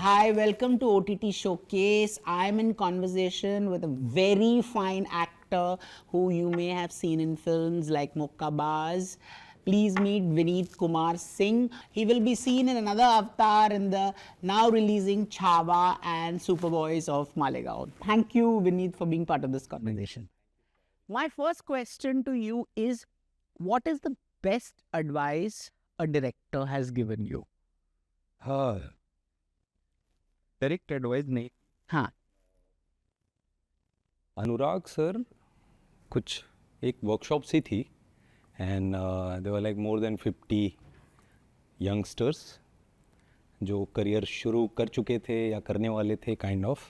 Hi, welcome to OTT Showcase. I'm in conversation with a very fine actor who you may have seen in films like Mukkabaz. Please meet Vineet Kumar Singh. He will be seen in another avatar in the now releasing Chhawa and Superboys of Malegaon. Thank you, Vineet, for being part of this conversation. My first question to you is, what is the best advice a director has given you? हाँ, direct advice नहीं। हाँ. अनुराग sir कुछ एक workshop सी थी and they were like more than 50 youngsters जो career शुरू कर चुके थे या करने वाले थे kind of.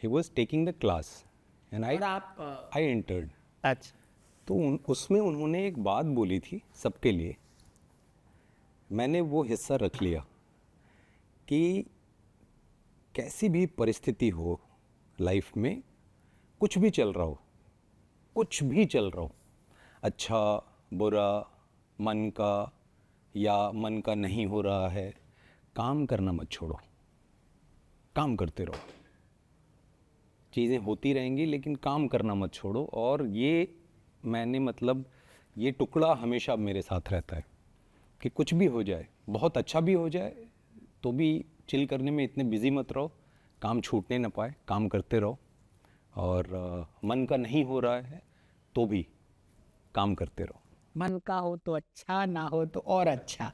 He was taking the class and I entered. अच्छा. तो उसमें उन्होंने एक बात बोली थी सबके लिए, मैंने वो हिस्सा रख लिया कि कैसी भी परिस्थिति हो लाइफ में, कुछ भी चल रहा हो, कुछ भी चल रहा हो, अच्छा बुरा, मन का या मन का नहीं हो रहा है, काम करना मत छोड़ो, काम करते रहो। चीज़ें होती रहेंगी लेकिन काम करना मत छोड़ो। और ये मैंने मतलब ये टुकड़ा हमेशा मेरे साथ रहता है कि कुछ भी हो जाए, बहुत अच्छा भी हो जाए तो भी चिल करने में इतने बिजी मत रहो, काम छूटने ना पाए, काम करते रहो। और मन का नहीं हो रहा है तो भी काम करते रहो। मन का हो तो अच्छा, ना हो तो और अच्छा.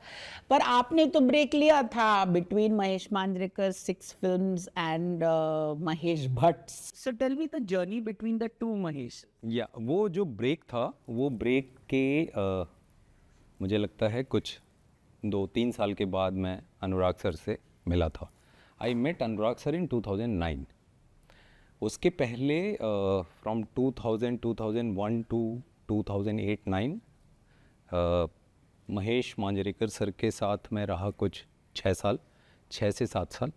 पर आपने तो ब्रेक लिया था between Mahesh Manjrekar 6 films and Mahesh Bhatt. So tell me the journey between the two Mahesh. या वो जो ब्रेक था, वो ब्रेक के मुझे लगता है कुछ 2-3 साल के बाद मैं अनुराग सर से मिला था। I met Anurag sir in 2009। उसके पहले from 2001 to 2008-9 Mahesh Manjrekar sir के साथ मैं रहा कुछ 6 से 7 साल।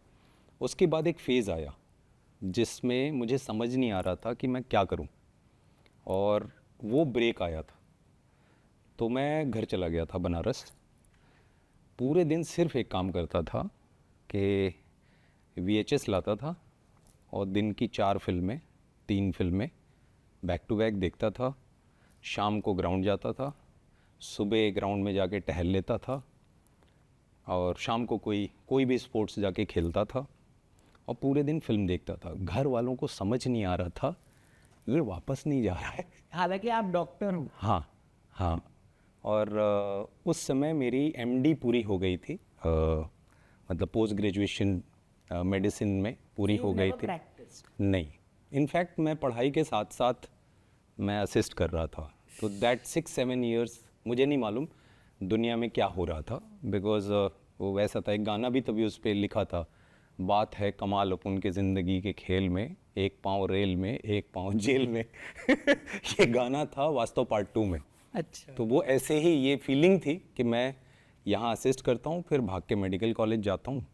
उसके बाद एक फ़ेज़ आया जिसमें मुझे समझ नहीं आ रहा था कि मैं क्या करूं, और वो ब्रेक आया था तो मैं घर चला गया था बनारस। पूरे दिन सिर्फ एक काम करता था कि VHS लाता था और दिन की 4 फिल्में 3 फिल्में बैक टू बैक देखता था। शाम को ग्राउंड जाता था, सुबह ग्राउंड में जाके टहल लेता था, और शाम को कोई भी स्पोर्ट्स जाके खेलता था, और पूरे दिन फिल्म देखता था। घर वालों को समझ नहीं आ रहा था ये वापस नहीं जा रहा है। हालांकि आप डॉक्टर हो. हाँ हाँ। और उस समय मेरी MD पूरी हो गई थी, मतलब पोस्ट ग्रेजुएशन मेडिसिन में पूरी हो गई थी। नहीं, इनफैक्ट मैं पढ़ाई के साथ साथ मैं असिस्ट कर रहा था। तो दैट 6-7 ईयर्स मुझे नहीं मालूम दुनिया में क्या हो रहा था, बिकॉज वो वैसा था। एक गाना भी तभी उस पर लिखा था, बात है कमाल अपन के ज़िंदगी के खेल में, एक पाँव रेल में एक पाँव जेल में। ये गाना था वास्तव पार्ट 2 में। अच्छा. तो वो ऐसे ही ये फीलिंग थी कि मैं यहाँ असिस्ट करता हूँ, फिर भाग के मेडिकल कॉलेज जाता हूँ,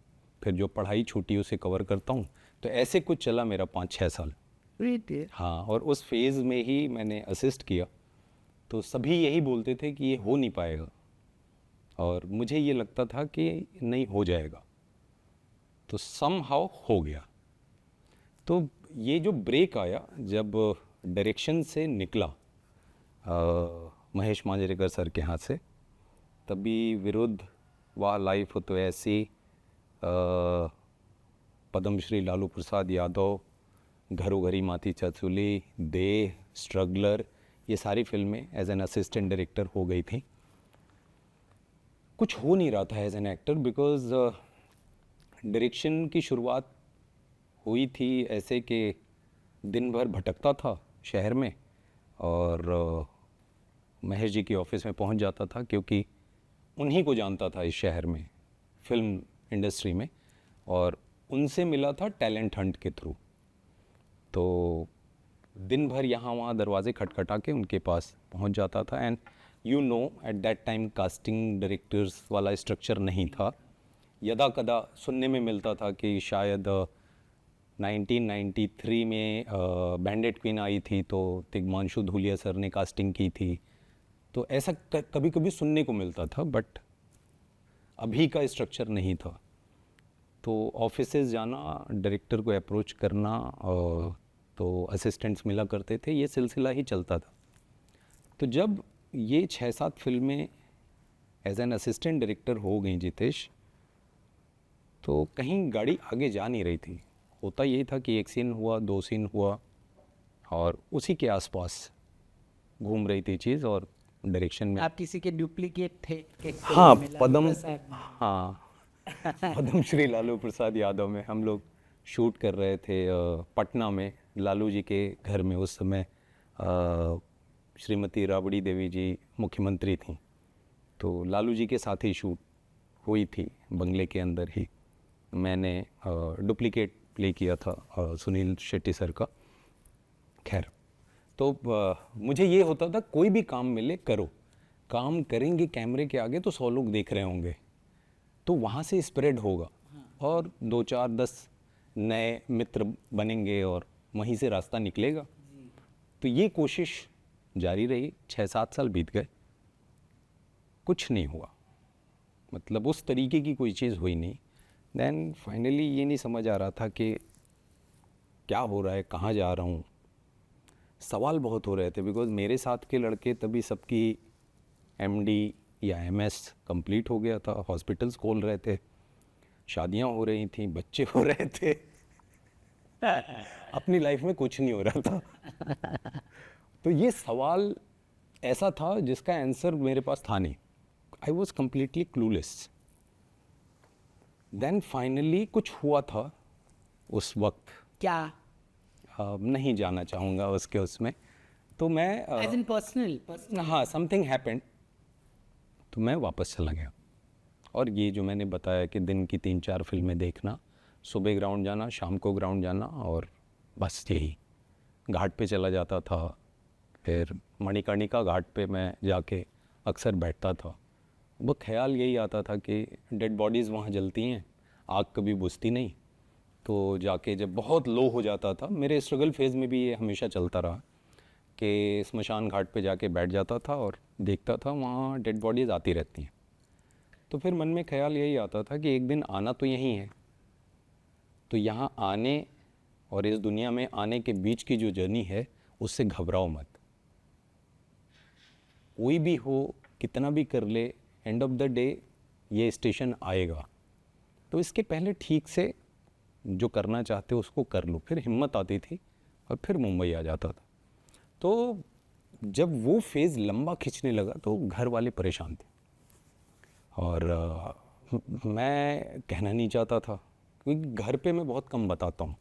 फिर जो पढ़ाई छूटी उसे कवर करता हूँ। तो ऐसे कुछ चला मेरा 5-6 साल। हाँ, और उस फेज़ में ही मैंने असिस्ट किया। तो सभी यही बोलते थे कि ये हो नहीं पाएगा, और मुझे ये लगता था कि नहीं हो जाएगा, तो समहाउ हो गया। तो ये जो ब्रेक आया जब डायरेक्शन से निकला महेश मांजरेकर सर के हाथ से, तभी विरुद्ध, वाह लाइफ हो तो ऐसी, पद्मश्री लालू प्रसाद यादव, घरों घरी माथी चचुली, देह, स्ट्रगलर, ये सारी फिल्में एज एन असिस्टेंट डायरेक्टर हो गई थी। कुछ हो नहीं रहा था as an actor, because direction की शुरुआत हुई थी ऐसे कि दिन भर भटकता था शहर में, और महेश जी की ऑफिस में पहुंच जाता था, क्योंकि उन्हीं को जानता था इस शहर में फिल्म इंडस्ट्री में, और उनसे मिला था टैलेंट हंट के थ्रू। तो दिन भर यहाँ वहाँ दरवाजे खटखटा के उनके पास पहुँच जाता था। And you know at that time casting directors वाला स्ट्रक्चर नहीं था। यदा कदा सुनने में मिलता था कि शायद 1993 में बैंडेड क्वीन आई थी तो तिग्मांशु धूलिया सर ने कास्टिंग की थी। तो ऐसा कभी कभी सुनने को मिलता था, बट अभी का स्ट्रक्चर नहीं था। तो ऑफिसेज जाना, डायरेक्टर को अप्रोच करना, तो असिस्टेंट्स मिला करते थे, ये सिलसिला ही चलता था। तो जब ये 6-7 फिल्में एज एन असिस्टेंट डायरेक्टर हो गई जितेश, तो कहीं गाड़ी आगे जा नहीं रही थी। होता यही था कि एक सीन हुआ, 2 सीन हुआ और उसी के आसपास घूम रही थी चीज़, और डायरेक्शन में आप किसी के डुप्लीकेट थे? हाँ पद्म श्री लालू प्रसाद यादव में हम लोग शूट कर रहे थे पटना में, लालू जी के घर में। उस समय श्रीमती राबड़ी देवी जी मुख्यमंत्री थी, तो लालू जी के साथ ही शूट हुई थी बंगले के अंदर ही। मैंने डुप्लीकेट प्ले किया था सुनील शेट्टी सर का। खैर, तो मुझे ये होता था कोई भी काम मिले करो, काम करेंगे कैमरे के आगे तो 100 लोग देख रहे होंगे, तो वहाँ से स्प्रेड होगा और 2-4-10 नए मित्र बनेंगे और वहीं से रास्ता निकलेगा। तो ये कोशिश जारी रही। 6-7 साल बीत गए, कुछ नहीं हुआ, मतलब उस तरीके की कोई चीज़ हुई नहीं। देन फाइनली ये नहीं समझ आ रहा था कि क्या हो रहा है, कहाँ जा रहा हूँ। सवाल बहुत हो रहे थे, बिकॉज मेरे साथ के लड़के तभी सबकी एमडी या एमएस कंप्लीट हो गया था, हॉस्पिटल्स खोल रहे थे, शादियाँ हो रही थी, बच्चे हो रहे थे। अपनी लाइफ में कुछ नहीं हो रहा था। तो ये सवाल ऐसा था जिसका आंसर मेरे पास था नहीं। I was completely clueless. Then finally कुछ हुआ था उस वक्त, क्या? नहीं जाना चाहूँगा उसमें। तो मैं एज इन पर्सनल? हाँ, समथिंग हैपेंड, तो मैं वापस चला गया। और ये जो मैंने बताया कि दिन की 3-4 फिल्में देखना, सुबह ग्राउंड जाना, शाम को ग्राउंड जाना, और बस यही। घाट पे चला जाता था, फिर मणिकर्णिका घाट पे मैं जाके अक्सर बैठता था। वो ख्याल यही आता था कि डेड बॉडीज़ वहाँ जलती हैं, आग कभी बुझती नहीं। तो जाके जब बहुत लो हो जाता था, मेरे स्ट्रगल फेज़ में भी ये हमेशा चलता रहा कि स्मशान घाट पे जाके बैठ जाता था और देखता था वहाँ डेड बॉडीज़ आती रहती हैं। तो फिर मन में ख्याल यही आता था कि एक दिन आना तो यहीं है, तो यहाँ आने और इस दुनिया में आने के बीच की जो जर्नी है उससे घबराओ मत। कोई भी हो, कितना भी कर ले, एंड ऑफ द डे ये स्टेशन आएगा। तो इसके पहले ठीक से जो करना चाहते हो उसको कर लो। फिर हिम्मत आती थी और फिर मुंबई आ जाता था। तो जब वो फेज़ लंबा खिंचने लगा तो घर वाले परेशान थे, और मैं कहना नहीं चाहता था, क्योंकि घर पे मैं बहुत कम बताता हूँ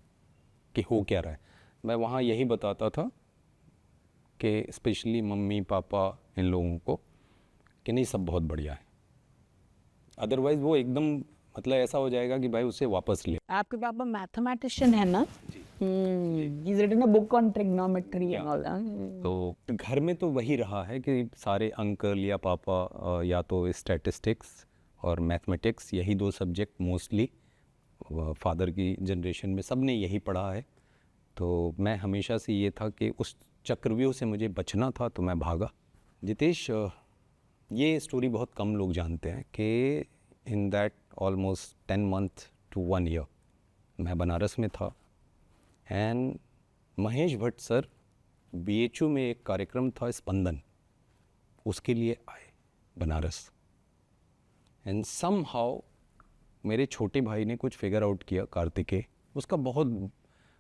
कि हो क्या रहा है। मैं वहाँ यही बताता था कि स्पेशली मम्मी पापा इन लोगों को कि नहीं, सब बहुत बढ़िया है। अदरवाइज़ वो एकदम मतलब ऐसा हो जाएगा कि भाई उसे वापस ले। आपके पापा मैथमेटिशियन है ना? He's written a book on trigonometry and all that. तो घर में तो वही रहा है कि सारे अंकल या पापा या तो स्टैटिस्टिक्स और मैथमेटिक्स, यही 2 सब्जेक्ट मोस्टली फादर की जनरेशन में सब ने यही पढ़ा है। तो मैं हमेशा से ये था कि उस चक्रव्यूह से मुझे बचना था, तो मैं भागा। जितेश, ये स्टोरी बहुत कम लोग जानते हैं कि in that almost 10 months to 1 year मैं बनारस में था, and Mahesh Bhatt sir BHU में एक कार्यक्रम था स्पंदन, उसके लिए आए बनारस। एंड समहाउ मेरे छोटे भाई ने कुछ फिगर आउट किया, कार्तिकेय, उसका बहुत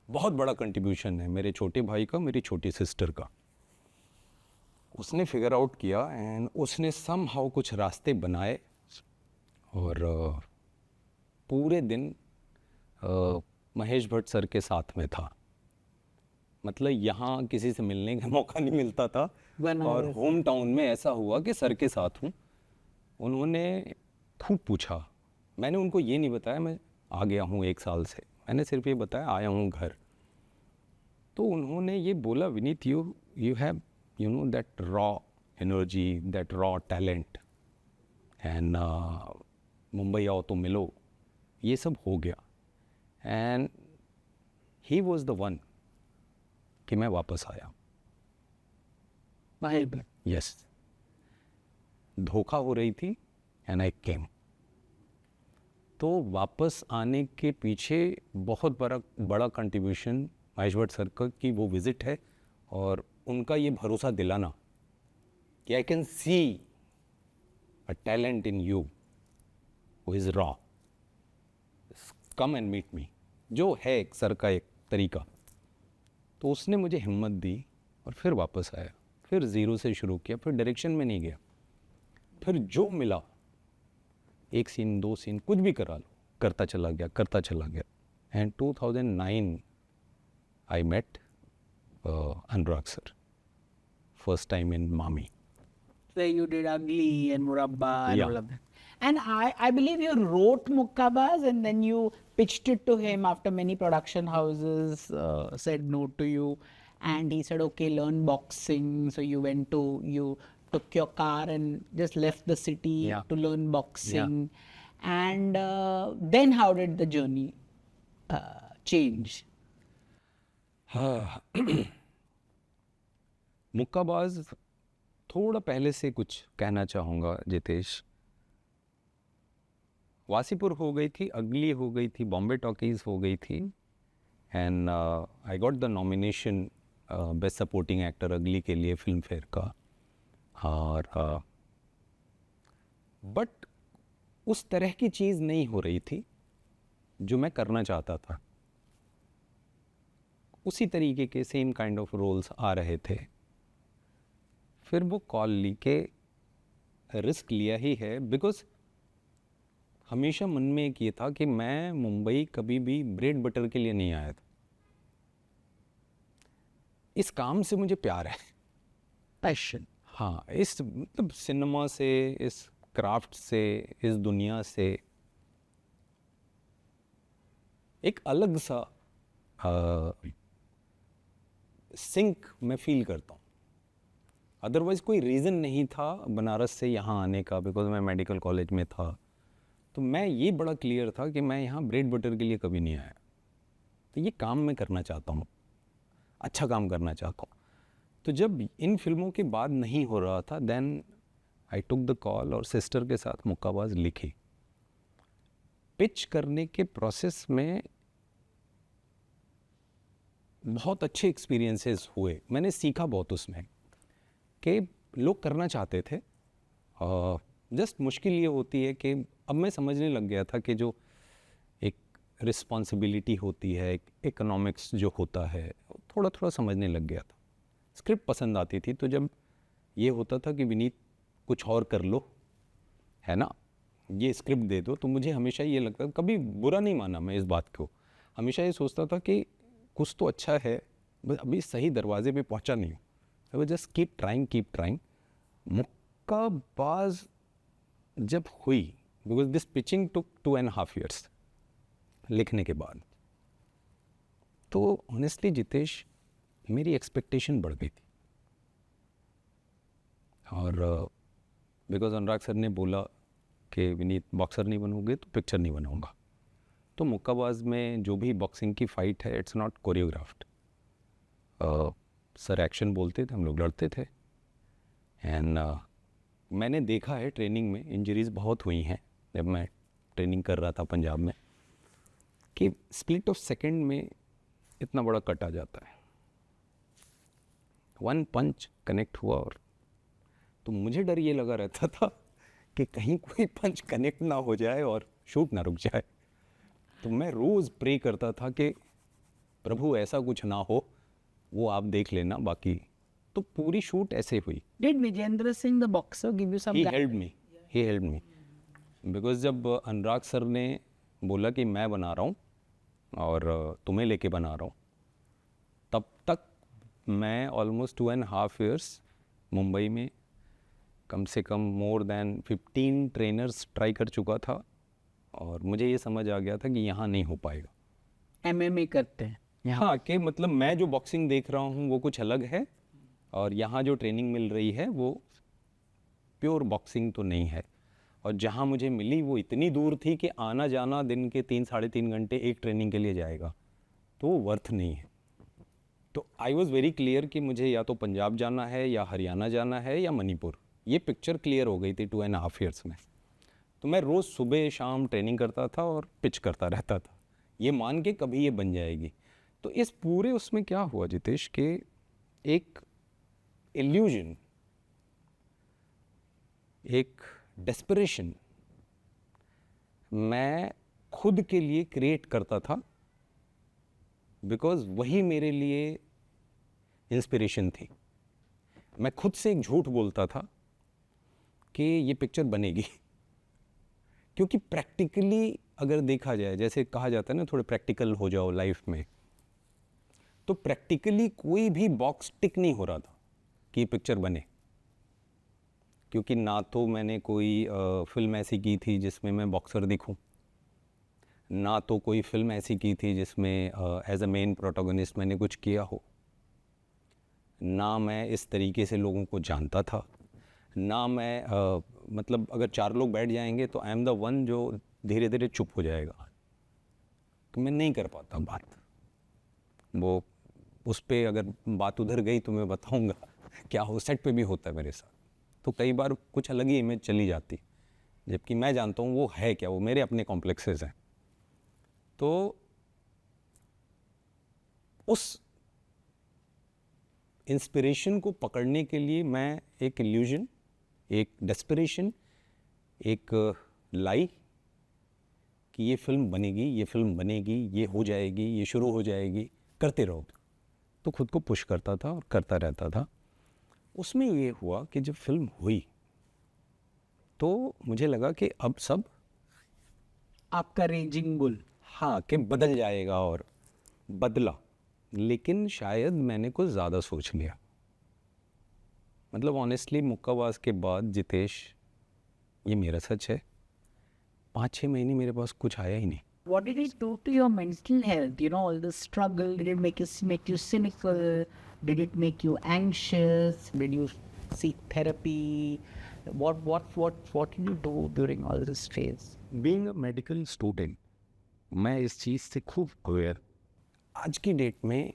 बहुत बड़ा कंट्रीब्यूशन है मेरे छोटे भाई का, मेरी छोटी सिस्टर का। उसने फिगर आउट किया एंड उसने समहाउ कुछ रास्ते बनाए, और पूरे दिन महेश भट्ट सर के साथ में था। मतलब यहाँ किसी से मिलने का मौका नहीं मिलता था, और होम टाउन में ऐसा हुआ कि सर के साथ हूँ। उन्होंने खूब पूछा, मैंने उनको ये नहीं बताया मैं आ गया हूँ 1 साल से, मैंने सिर्फ ये बताया आया हूँ घर। तो उन्होंने ये बोला, Vineet you have you know that raw energy, that raw talent, and Mumbai आओ तो मिलो। ये सब हो गया, and he was the one कि मैं वापस आया। यस, धोखा हो रही थी एंड आई केम। तो वापस आने के पीछे बहुत बड़ा कंट्रीब्यूशन महेश भट्ट सर की वो विज़िट है, और उनका ये भरोसा दिलाना कि I can see a talent in you who is raw, come and meet me, जो है एक सर का एक तरीका। तो उसने मुझे हिम्मत दी और फिर वापस आया, फिर ज़ीरो से शुरू किया, फिर डायरेक्शन में नहीं गया, फिर जो मिला एक सीन 2 सीन कुछ भी करा लो, करता चला गया। And 2009 I met Anurag sir first time in MAMI. So you did Ugly and Murabba and Yeah. all of that. And I believe you wrote Mukkabaz and then you pitched it to him after many production houses said no to you. And he said, okay, learn boxing. So you took your car and just left the city Yeah. to learn boxing. And then how did the journey change? Mukkabaaz थोड़ा पहले से कुछ कहना चाहूँगा जितेश। वासीपुर हो गई थी, अगली हो गई थी, बॉम्बे टॉकीज़ हो गई थी, and I got the nomination best supporting actor अगली के लिए फिल्म फेयर का। और बट उस तरह की चीज़ नहीं हो रही थी जो मैं करना चाहता था। उसी तरीके के सेम काइंड ऑफ रोल्स आ रहे थे। फिर वो कॉल ली के रिस्क लिया ही है, बिकॉज हमेशा मन में एक ये था कि मैं मुंबई कभी भी ब्रेड बटर के लिए नहीं आया था। इस काम से मुझे प्यार है, Passion. हाँ, इस मतलब सिनेमा से, इस क्राफ्ट से, इस दुनिया से एक अलग सा सिंक मैं फील करता हूँ। अदरवाइज़ कोई रीज़न नहीं था बनारस से यहाँ आने का, बिकॉज मैं मेडिकल कॉलेज में था। तो मैं ये बड़ा क्लियर था कि मैं यहाँ ब्रेड बटर के लिए कभी नहीं आया। तो ये काम मैं करना चाहता हूँ, अच्छा काम करना चाहता हूँ। तो जब इन फिल्मों के बाद नहीं हो रहा था, then I took the call और सिस्टर के साथ मुक्काबाज लिखी। पिच करने के प्रोसेस में बहुत अच्छे एक्सपीरियंसेस हुए, मैंने सीखा बहुत उसमें कि लोग करना चाहते थे। जस्ट मुश्किल ये होती है कि अब मैं समझने लग गया था कि जो एक रिस्पॉन्सिबिलिटी होती है, एक इकोनॉमिक्स जो होता है, थोड़ा थोड़ा समझने लग गया था। स्क्रिप्ट पसंद आती थी, तो जब ये होता था कि विनीत कुछ और कर लो, है ना, ये स्क्रिप्ट दे दो, तो मुझे हमेशा ये लगता था, कभी बुरा नहीं माना मैं इस बात को, हमेशा ये सोचता था कि कुछ तो अच्छा है, बस अभी सही दरवाजे पे पहुंचा नहीं हूँ। I was just keep trying. Mukkabaaz जब हुई, because this pitching took 2.5 years लिखने के बाद, तो ऑनेस्टली जितेश मेरी एक्सपेक्टेशन बढ़ गई थी। और बिकॉज अनुराग सर ने बोला कि विनीत बॉक्सर नहीं बनोगे तो पिक्चर नहीं बनाऊंगा। तो मुक्काबाज में जो भी बॉक्सिंग की फ़ाइट है, it's not choreographed. Sir action बोलते थे, हम लोग लड़ते थे। एंड मैंने देखा है ट्रेनिंग में इंजरीज़ बहुत हुई हैं जब मैं ट्रेनिंग कर रहा था पंजाब में, कि स्प्लिट ऑफ सेकंड में इतना बड़ा कट आ जाता है। 1 पंच कनेक्ट हुआ, और तो मुझे डर ये लगा रहता था कि कहीं कोई पंच कनेक्ट ना हो जाए और शूट ना रुक जाए। तो मैं रोज़ प्रे करता था कि प्रभु ऐसा कुछ ना हो, वो आप देख लेना, बाकी तो पूरी शूट ऐसे हुई। Did Vijendra Singh, the boxer, give you some he guidance? Help me because जब अनुराग सर ने बोला कि मैं बना रहा हूँ और तुम्हें लेके बना रहा हूँ, तब तक मैं ऑलमोस्ट 2.5 years मुंबई में कम से कम मोर देन 15 ट्रेनर्स ट्राई कर चुका था, और मुझे ये समझ आ गया था कि यहाँ नहीं हो पाएगा। MMA करते हैं यहाँ। हाँ, कि मतलब मैं जो बॉक्सिंग देख रहा हूँ वो कुछ अलग है, और यहाँ जो ट्रेनिंग मिल रही है वो प्योर बॉक्सिंग तो नहीं है। और जहाँ मुझे मिली वो इतनी दूर थी कि आना जाना दिन के 3-3.5 घंटे एक ट्रेनिंग के लिए जाएगा, तो वो वर्थ नहीं है। तो आई वॉज़ वेरी क्लियर कि मुझे या तो पंजाब जाना है, या हरियाणा जाना है, या मणिपुर। ये पिक्चर क्लियर हो गई थी 2.5 years में। तो मैं रोज़ सुबह शाम ट्रेनिंग करता था और पिच करता रहता था, ये मान के कभी ये बन जाएगी। तो इस पूरे उसमें क्या हुआ जितेश के एक इल्यूजन, एक डेस्परेशन मैं खुद के लिए क्रिएट करता था, बिकॉज वही मेरे लिए इंस्पिरेशन थी। मैं खुद से एक झूठ बोलता था कि ये पिक्चर बनेगी क्योंकि प्रैक्टिकली अगर देखा जाए, जैसे कहा जाता है ना, थोड़े प्रैक्टिकल हो जाओ लाइफ में, तो प्रैक्टिकली कोई भी बॉक्स टिक नहीं हो रहा था कि ये पिक्चर बने। क्योंकि ना तो मैंने कोई फिल्म ऐसी की थी जिसमें मैं बॉक्सर दिखूं, ना तो कोई फिल्म ऐसी की थी जिसमें एज अ मेन प्रोटोगनिस्ट मैंने कुछ किया हो, ना मैं इस तरीके से लोगों को जानता था, ना मैं मतलब अगर 4 लोग बैठ जाएंगे तो आई एम द वन जो धीरे धीरे चुप हो जाएगा, तो मैं नहीं कर पाता बात। वो उस पर अगर बात उधर गई तो मैं बताऊंगा क्या हो, सेट पे भी होता है मेरे साथ। तो कई बार कुछ अलग ही इमेज चली जाती, जबकि मैं जानता हूँ वो है क्या, वो मेरे अपने कॉम्प्लेक्सेस हैं। तो उस इंस्पिरेशन को पकड़ने के लिए मैं एक इल्यूजन, एक डेस्परेशन, एक लाई कि ये फिल्म बनेगी, ये फिल्म बनेगी, ये हो जाएगी, ये शुरू हो जाएगी, करते रहो। तो खुद को पुश करता था और करता रहता था। उसमें ये हुआ कि जब फिल्म हुई तो मुझे लगा कि अब सब आपका रेजिंग बुल। हाँ कि बदल जाएगा, और बदला। लेकिन शायद मैंने कुछ ज़्यादा सोच लिया। मतलब ऑनेस्टली मुक्काबाज के बाद जितेश, ये मेरा सच है, 5-6 महीने मेरे पास कुछ आया ही नहीं। What did it do to your mental health? You know, all the struggle. Did it make you cynical? Did it make you anxious? Did you seek therapy? What did you do during all this phase? Being a medical student, मैं इस चीज़ से खूब aware. आज की date में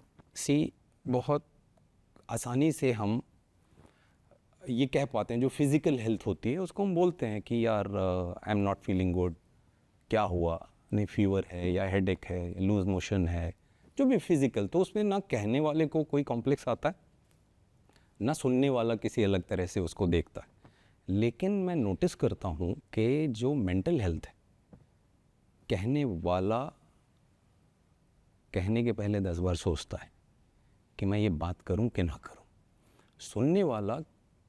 बहुत आसानी से हम ये कह पाते हैं, जो फिज़िकल हेल्थ होती है उसको हम बोलते हैं कि यार I am not feeling good, क्या हुआ, नहीं फीवर है या हेडेक है या लूज मोशन है, जो भी फिज़िकल। तो उसमें ना कहने वाले को कोई कॉम्प्लेक्स आता है, ना सुनने वाला किसी अलग तरह से उसको देखता है। लेकिन मैं नोटिस करता हूँ कि जो मेंटल हेल्थ है, कहने वाला कहने के पहले 10 बार सोचता है कि मैं ये बात करूं कि ना करूं। सुनने वाला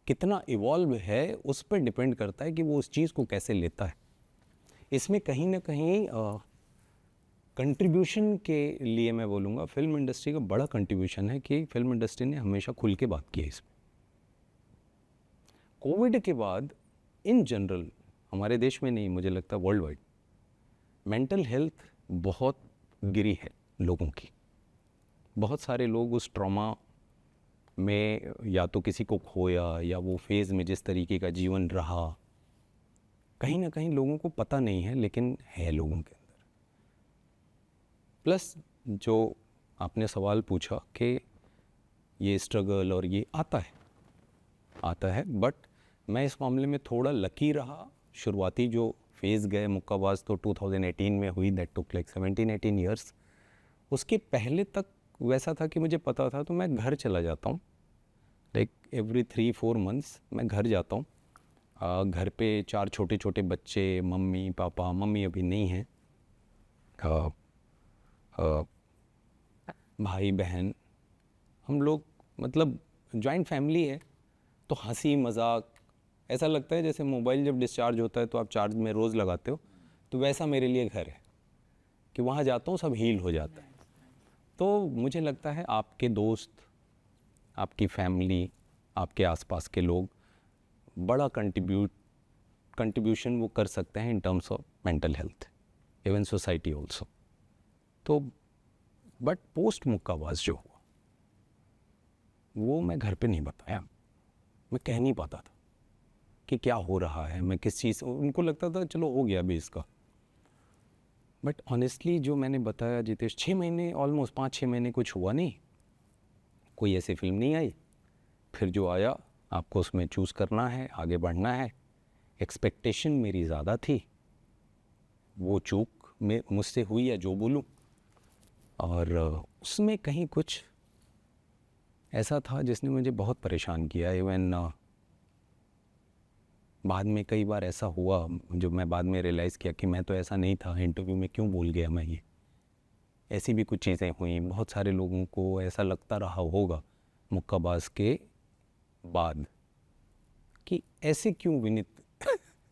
कितना इवॉल्व है उस पर डिपेंड करता है कि वो उस चीज़ को कैसे लेता है। इसमें कहीं ना कहीं कंट्रीब्यूशन के लिए मैं बोलूँगा फिल्म इंडस्ट्री का बड़ा कंट्रीब्यूशन है कि फिल्म इंडस्ट्री ने हमेशा खुल के बात की है इसमें। कोविड के बाद इन जनरल हमारे देश में नहीं, मुझे लगता वर्ल्ड वाइड मेंटल हेल्थ बहुत गिरी है लोगों की। बहुत सारे लोग उस ट्रॉमा में या तो किसी को खोया या वो फेज़ में जिस तरीके का जीवन रहा, कहीं ना कहीं लोगों को पता नहीं है, लेकिन है लोगों के अंदर। प्लस जो आपने सवाल पूछा कि ये स्ट्रगल और ये आता है, बट मैं इस मामले में थोड़ा लकी रहा। शुरुआती जो फेज़ गए मुक्काबाज तो 2018 में हुई, दैट टुक लाइक 17-18 ईयर्स। उसके पहले तक वैसा था कि मुझे पता था, तो मैं घर चला जाता हूँ, लाइक एवरी 3-4 मंथ्स मैं घर जाता हूँ। घर पे 4 छोटे छोटे बच्चे, मम्मी पापा, मम्मी अभी नहीं हैं, भाई बहन, हम लोग मतलब जॉइंट फैमिली है। तो हंसी मजाक, ऐसा लगता है जैसे मोबाइल जब डिस्चार्ज होता है तो आप चार्ज में रोज़ लगाते हो, तो वैसा मेरे लिए घर है कि वहाँ जाता हूँ सब हील हो जाता है। तो मुझे लगता है आपके दोस्त, आपकी फैमिली, आपके आसपास के लोग बड़ा कंट्रीब्यूशन वो कर सकते हैं इन terms of mental health, even society also. तो बट पोस्ट मुक्काबाज जो हुआ वो मैं घर पे नहीं बताया, मैं कह नहीं पाता था कि क्या हो रहा है, मैं किस चीज़, उनको लगता था चलो हो गया अभी इसका। बट ऑनेस्टली जो मैंने बताया जितेश, 6 महीने, ऑलमोस्ट 5-6 महीने कुछ हुआ नहीं, कोई ऐसी फिल्म नहीं आई। फिर जो आया आपको उसमें चूज़ करना है, आगे बढ़ना है, एक्सपेक्टेशन मेरी ज़्यादा थी, वो चूक में मुझसे हुई या जो बोलूं, और उसमें कहीं कुछ ऐसा था जिसने मुझे बहुत परेशान किया। इवन बाद में कई बार ऐसा हुआ जो मैं बाद में रियलाइज़ किया कि मैं तो ऐसा नहीं था, इंटरव्यू में क्यों बोल गया मैं ये। ऐसी भी कुछ चीज़ें हुई। बहुत सारे लोगों को ऐसा लगता रहा होगा मुक्काबाज के बाद कि ऐसे क्यों विनीत।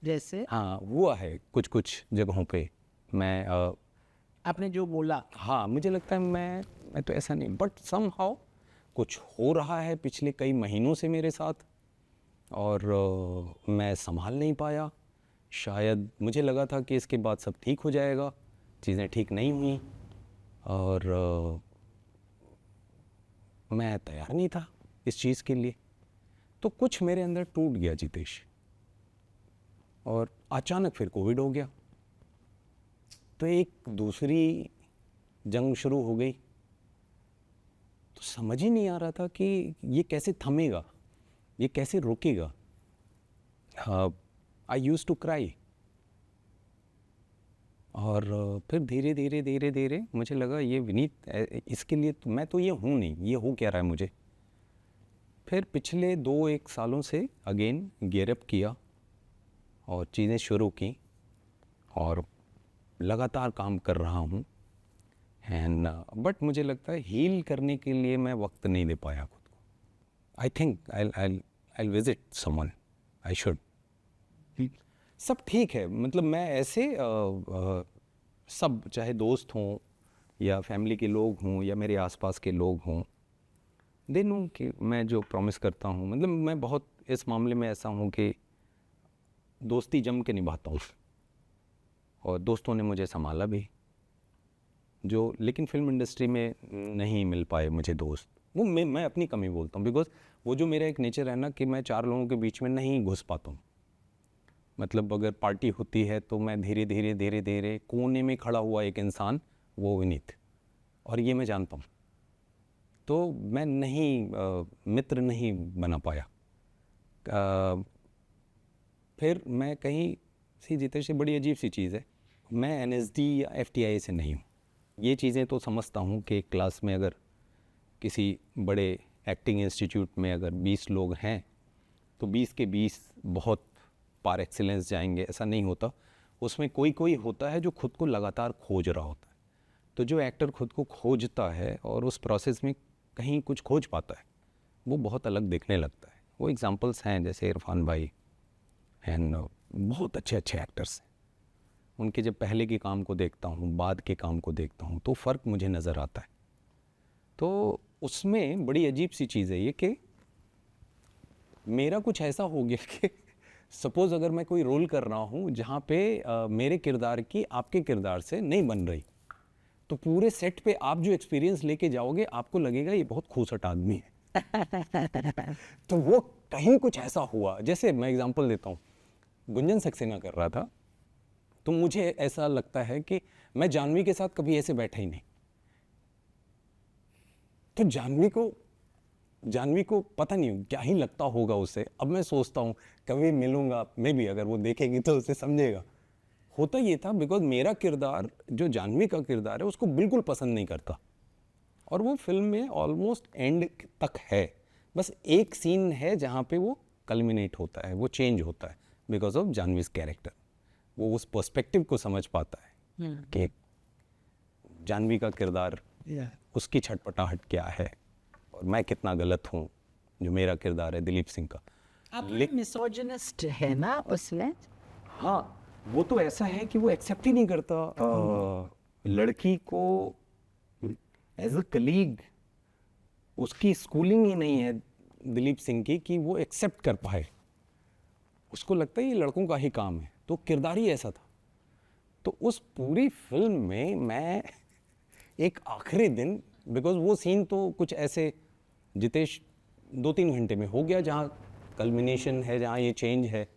जैसे हाँ, हुआ है कुछ कुछ जगहों पे। मैं आपने जो बोला, हाँ, मुझे लगता है मैं तो ऐसा नहीं, बट समहाउ कुछ हो रहा है पिछले कई महीनों से मेरे साथ, और मैं संभाल नहीं पाया। शायद मुझे लगा था कि इसके बाद सब ठीक हो जाएगा, चीज़ें ठीक नहीं हुई, और मैं तैयार नहीं था इस चीज़ के लिए। तो कुछ मेरे अंदर टूट गया जितेश, और अचानक फिर कोविड हो गया, तो एक दूसरी जंग शुरू हो गई। तो समझ ही नहीं आ रहा था कि ये कैसे थमेगा, ये कैसे रुकेगा। आई यूज़ टू क्राई, और फिर धीरे धीरे धीरे धीरे मुझे लगा ये विनीत इसके लिए तो मैं तो ये हूँ नहीं, ये हो क्या रहा है मुझे। फिर पिछले 2-1 सालों से अगेन गियरअप किया और चीज़ें शुरू की, और लगातार काम कर रहा हूँ। एंड बट मुझे लगता है हील करने के लिए मैं वक्त नहीं दे पाया खुद को। I think I visit someone, I should. सब ठीक है, मतलब मैं ऐसे सब, चाहे दोस्त हों या फैमिली के लोग हों या मेरे आसपास के लोग हों, दे नो कि मैं जो प्रॉमिस करता हूँ, मतलब मैं बहुत इस मामले में ऐसा हूँ कि दोस्ती जम के निभाता हूँ, और दोस्तों ने मुझे संभाला भी, जो लेकिन फिल्म इंडस्ट्री में नहीं मिल पाए मुझे दोस्त। वो मैं अपनी कमी बोलता हूँ, बिकॉज वो जो मेरा एक नेचर है ना कि मैं 4 लोगों के बीच में नहीं घुस पाता हूँ। मतलब अगर पार्टी होती है तो मैं धीरे धीरे धीरे धीरे कोने में खड़ा हुआ एक इंसान, वो विनीत, और ये मैं जानता हूँ। तो मैं नहीं मित्र नहीं बना पाया। फिर मैं कहीं सी जितेश से बड़ी अजीब सी चीज़ है, मैं एनएसडी या एफटीआई से नहीं हूँ। ये चीज़ें तो समझता हूँ कि क्लास में अगर किसी बड़े एक्टिंग इंस्टीट्यूट में अगर 20 लोग हैं तो 20 के 20 बहुत पार एक्सीलेंस जाएंगे, ऐसा नहीं होता। उसमें कोई कोई होता है जो खुद को लगातार खोज रहा होता है। तो जो एक्टर खुद को खोजता है और उस प्रोसेस में कहीं कुछ खोज पाता है, वो बहुत अलग दिखने लगता है। वो एग्जांपल्स हैं जैसे इरफान भाई एंड बहुत अच्छे अच्छे एक्टर्स हैं। उनके जब पहले के काम को देखता हूँ, बाद के काम को देखता हूँ, तो फ़र्क मुझे नज़र आता है। तो उसमें बड़ी अजीब सी चीज़ है ये कि मेरा कुछ ऐसा हो गया कि सपोज़ अगर मैं कोई रोल कर रहा हूँ जहाँ पे मेरे किरदार की आपके किरदार से नहीं बन रही, तो पूरे सेट पे आप जो एक्सपीरियंस लेके जाओगे आपको लगेगा ये बहुत खूसट आदमी है। तो वो कहीं कुछ ऐसा हुआ, जैसे मैं एग्जांपल देता हूँ, गुंजन सक्सेना कर रहा था, तो मुझे ऐसा लगता है कि मैं जानवी के साथ कभी ऐसे बैठा ही नहीं। तो जानवी को पता नहीं क्या ही लगता होगा उसे। अब मैं सोचता हूँ कभी मिलूंगा, मैं भी अगर वो देखेगी तो उसे समझेगा। होता ये था बिकॉज मेरा किरदार जो जानवी का किरदार है उसको बिल्कुल पसंद नहीं करता, और वो फिल्म में ऑलमोस्ट एंड तक है। बस एक सीन है जहाँ पे वो कल्मिनेट होता है, वो चेंज होता है बिकॉज ऑफ जानवीज कैरेक्टर। वो उस पर्सपेक्टिव को समझ पाता है कि जानवी का किरदार, उसकी छटपटाहट क्या है और मैं कितना गलत हूँ, जो मेरा किरदार है दिलीप सिंह का। आप मिसोजिनिस्ट है ना उसमें? हाँ, वो तो ऐसा है कि वो एक्सेप्ट ही नहीं करता लड़की को एज अ कलीग। उसकी स्कूलिंग ही नहीं है दिलीप सिंह की कि वो एक्सेप्ट कर पाए। उसको लगता है ये लड़कों का ही काम है, तो किरदार ही ऐसा था। तो उस पूरी फिल्म में मैं एक आखिरी दिन, बिकॉज वो सीन तो कुछ ऐसे जितेश 2-3 घंटे में हो गया, जहाँ कल्मिनेशन है, जहाँ ये चेंज है,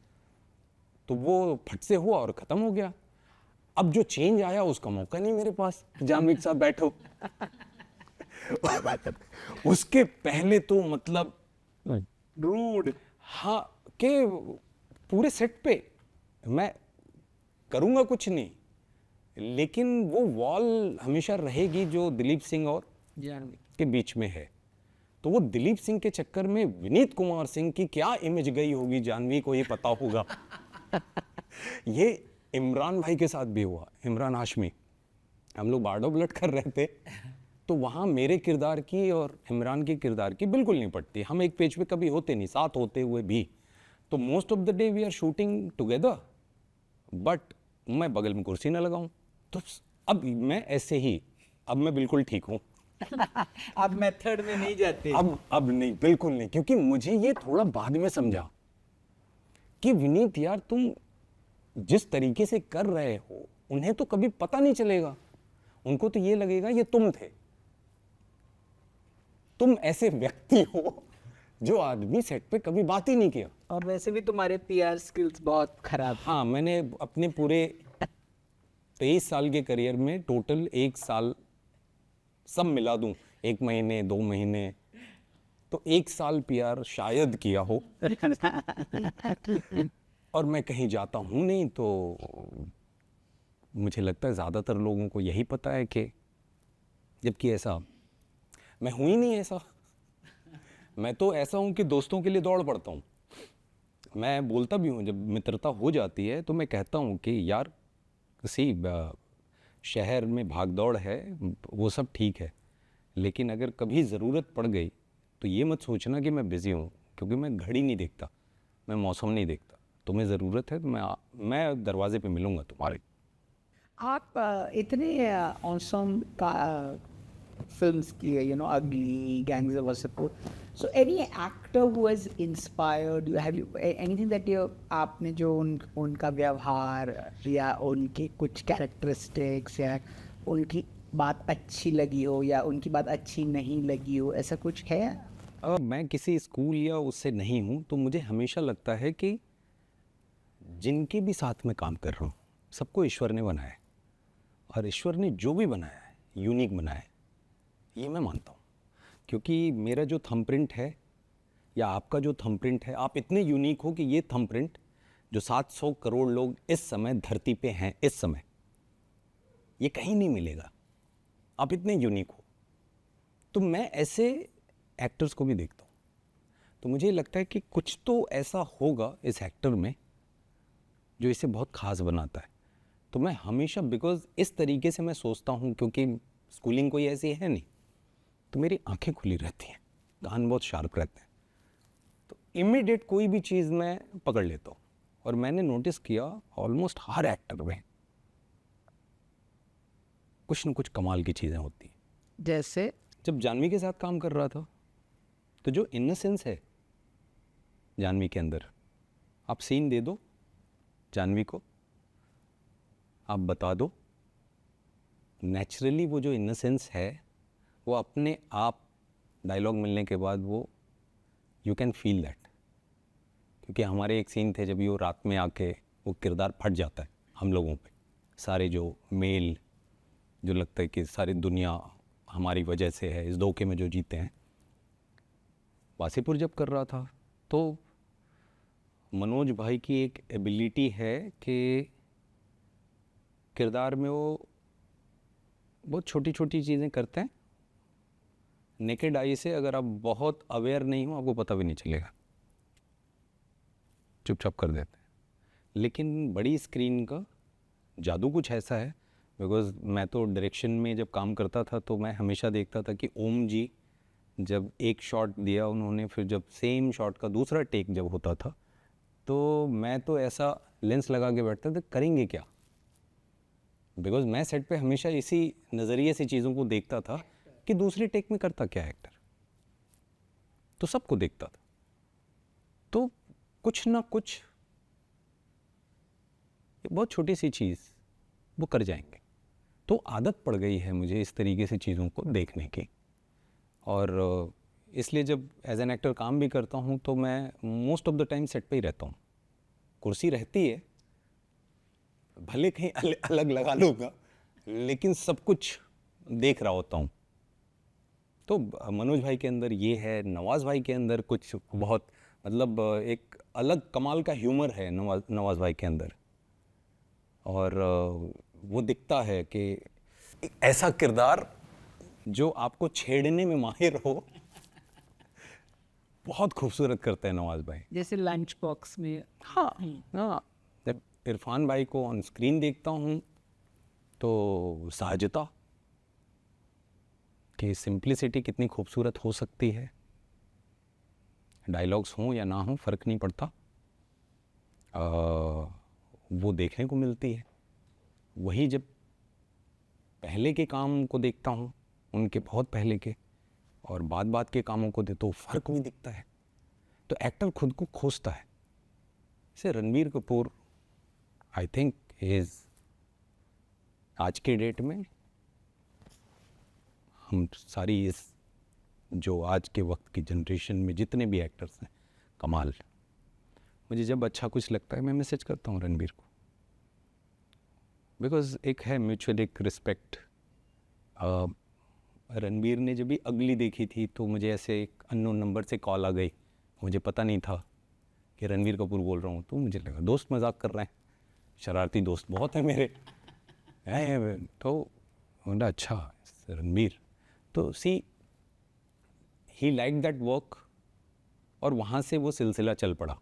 तो वो फट से हुआ और ख़त्म हो गया। अब जो चेंज आया उसका मौका नहीं मेरे पास, जानवी के साथ बैठो। उसके पहले तो मतलब रूड, हाँ, के पूरे सेट पे मैं करूँगा कुछ नहीं, लेकिन वो वॉल हमेशा रहेगी जो दिलीप सिंह और जानवी के बीच में है। तो वो दिलीप सिंह के चक्कर में विनीत कुमार सिंह की क्या इमेज गई होगी, जानवी को ये पता होगा। ये इमरान भाई के साथ भी हुआ, इमरान हाशमी। हम लोग बारडो ब्लड कर रहे थे, तो वहाँ मेरे किरदार की और इमरान के किरदार की बिल्कुल नहीं पड़ती। हम एक पेज पे कभी होते नहीं, साथ होते हुए भी। तो most of the day we are shooting together, but मैं बगल में कुर्सी ना लगाऊं। तो अब मैं ऐसे ही, अब मैं बिल्कुल ठीक हूँ। आप मेथड में नहीं जाते। अब नहीं, बिल्कुल नहीं, क्योंकि मुझे ये थोड़ा बाद में समझा कि विनीत यार, तुम जिस तरीके से कर रहे हो उन्हें तो कभी पता नहीं चलेगा। उनको तो ये लगेगा ये तुम थे, तुम ऐसे व्यक्ति हो जो आदमी सेट पे कभी बात ही नहीं किया। और वैसे भी तुम्हारे पीआर स्किल्स बहुत खराब। हाँ, मैंने अपने पूरे 23 साल के करियर में टोटल 1 साल सब मिला दूं, 1 महीने 2 महीने, तो 1 साल पीआर शायद किया हो। और मैं कहीं जाता हूँ नहीं, तो मुझे लगता है ज़्यादातर लोगों को यही पता है कि, जबकि ऐसा मैं हूँ ही नहीं। ऐसा मैं तो ऐसा हूँ कि दोस्तों के लिए दौड़ पड़ता हूँ। मैं बोलता भी हूँ, जब मित्रता हो जाती है तो मैं कहता हूँ कि यार शहर में भाग दौड़ है, वो सब ठीक है, लेकिन अगर कभी ज़रूरत पड़ गई तो ये मत सोचना कि मैं बिज़ी हूँ, क्योंकि मैं घड़ी नहीं देखता, मैं मौसम नहीं देखता। तुम्हें ज़रूरत है तो मैं दरवाजे पे मिलूँगा तुम्हारे। आप इतने ऑसम का films किए, Ugly, Gangs of Wasseypur. So any actor who has inspired you, anything that आपने जो उनका व्यवहार या उनके कुछ कैरेक्टरिस्टिक्स या उनकी बात अच्छी लगी हो या उनकी बात अच्छी नहीं लगी हो, ऐसा कुछ है? मैं किसी स्कूल या उससे नहीं हूँ, तो मुझे हमेशा लगता है कि जिनके भी साथ में काम कर रहा हूँ सबको ईश्वर ने बनाया है, और ईश्वर ने जो भी बनाया है यूनिक बनाया है, ये मैं मानता हूँ। क्योंकि मेरा जो थंबप्रिंट है या आपका जो थंबप्रिंट है, आप इतने यूनिक हो कि ये थंबप्रिंट जो 700 करोड़ लोग इस समय धरती पे हैं, इस समय ये कहीं नहीं मिलेगा। आप इतने यूनिक हो। तो मैं ऐसे एक्टर्स को भी देखता हूँ, तो मुझे लगता है कि कुछ तो ऐसा होगा इस एक्टर में जो इसे बहुत ख़ास बनाता है। तो मैं हमेशा, बिकॉज इस तरीके से मैं सोचता हूँ, क्योंकि स्कूलिंग कोई ऐसी है नहीं, तो मेरी आंखें खुली रहती हैं, कान बहुत शार्प रहते हैं, तो इमीडिएट कोई भी चीज़ मैं पकड़ लेता हूँ। और मैंने नोटिस किया ऑलमोस्ट हर एक्टर में कुछ न कुछ कमाल की चीज़ें होती हैं। जैसे जब जानवी के साथ काम कर रहा था, तो जो इनोसेंस है जानवी के अंदर, आप सीन दे दो जानवी को, आप बता दो, नेचुरली वो जो इनोसेंस है वो अपने आप डायलॉग मिलने के बाद वो यू कैन फील दैट। क्योंकि हमारे एक सीन थे जब वो रात में आके वो किरदार फट जाता है हम लोगों पे, सारे जो मेल, जो लगता है कि सारी दुनिया हमारी वजह से है, इस धोखे में जो जीते हैं। वासेपुर जब कर रहा था तो मनोज भाई की एक एबिलिटी है कि किरदार में वो बहुत छोटी छोटी चीज़ें करते हैं, नेकेड आई से अगर आप बहुत अवेयर नहीं हो आपको पता भी नहीं चलेगा, चुपचाप कर देते हैं। लेकिन बड़ी स्क्रीन का जादू कुछ ऐसा है, बिकॉज मैं तो डायरेक्शन में जब काम करता था तो मैं हमेशा देखता था कि ओम जी जब एक शॉट दिया उन्होंने, फिर जब सेम शॉट का दूसरा टेक जब होता था तो मैं तो ऐसा लेंस लगा के बैठता था करेंगे क्या, बिकॉज मैं सेट पे हमेशा इसी नज़रिए से चीज़ों को देखता था कि दूसरे टेक में करता क्या एक्टर, तो सबको देखता था, तो कुछ ना कुछ बहुत छोटी सी चीज़ वो कर जाएंगे। तो आदत पड़ गई है मुझे इस तरीके से चीज़ों को देखने की, और इसलिए जब एज एन एक्टर काम भी करता हूँ तो मैं most of the time set पे ही रहता हूँ। कुर्सी रहती है, भले कहीं अलग लगा लूँगा, लेकिन सब कुछ देख रहा होता हूँ। तो मनोज भाई के अंदर ये है, नवाज़ भाई के अंदर कुछ बहुत, मतलब एक अलग कमाल का ह्यूमर है नवाज़ भाई के अंदर। और वो दिखता है कि एक ऐसा किरदार जो आपको छेड़ने में माहिर हो, बहुत खूबसूरत करते हैं नवाज भाई। जैसे लंच बॉक्स में। हाँ हाँ, जब इरफान भाई को ऑन स्क्रीन देखता हूँ तो सहजता कि सिंप्लिसिटी कितनी खूबसूरत हो सकती है, डायलॉग्स हों या ना हों फ़र्क नहीं पड़ता, वो देखने को मिलती है। वही जब पहले के काम को देखता हूँ, उनके बहुत पहले के, और बाद बाद के कामों को तो फ़र्क भी दिखता है। तो एक्टर खुद को खोजता है। जैसे Ranbir Kapoor, I think is आज के डेट में, हम सारी इस जो आज के वक्त की जनरेशन में जितने भी एक्टर्स हैं, कमाल। मुझे जब अच्छा कुछ लगता है मैं मैसेज करता हूँ रणबीर को, बिकॉज एक है म्यूचुअल एक रिस्पेक्ट। रणबीर ने जब भी अगली देखी थी तो मुझे ऐसे एक अननोन नंबर से कॉल आ गई, मुझे पता नहीं था कि रणबीर कपूर बोल रहा हूँ, तो मुझे लगा दोस्त मजाक कर रहे हैं, शरारती दोस्त बहुत हैं मेरे हैं। तो बोला अच्छा रणबीर, तो सी ही लाइक दैट वर्क, और वहाँ से वो सिलसिला चल पड़ा।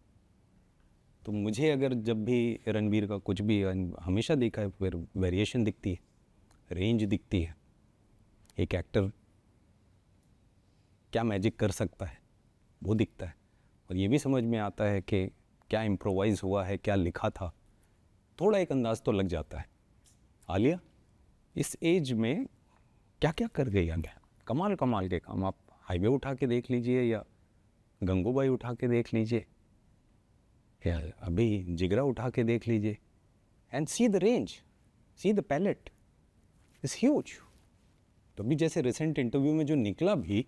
तो मुझे अगर जब भी रणबीर का कुछ भी, हमेशा देखा है, फिर वेरिएशन दिखती है, रेंज दिखती है, एक एक्टर क्या मैजिक कर सकता है वो दिखता है, और ये भी समझ में आता है कि क्या इम्प्रोवाइज़ हुआ है, क्या लिखा था, थोड़ा एक अंदाज़ तो लग जाता है। आलिया इस एज में क्या क्या कर गई आगे, कमाल कमाल के काम। आप हाईवे उठा के देख लीजिए या गंगूबाई उठा के देख लीजिए या अभी जिगरा उठा के देख लीजिए, and see the range, see the palette is huge. तो अभी जैसे रिसेंट इंटरव्यू में जो निकला भी,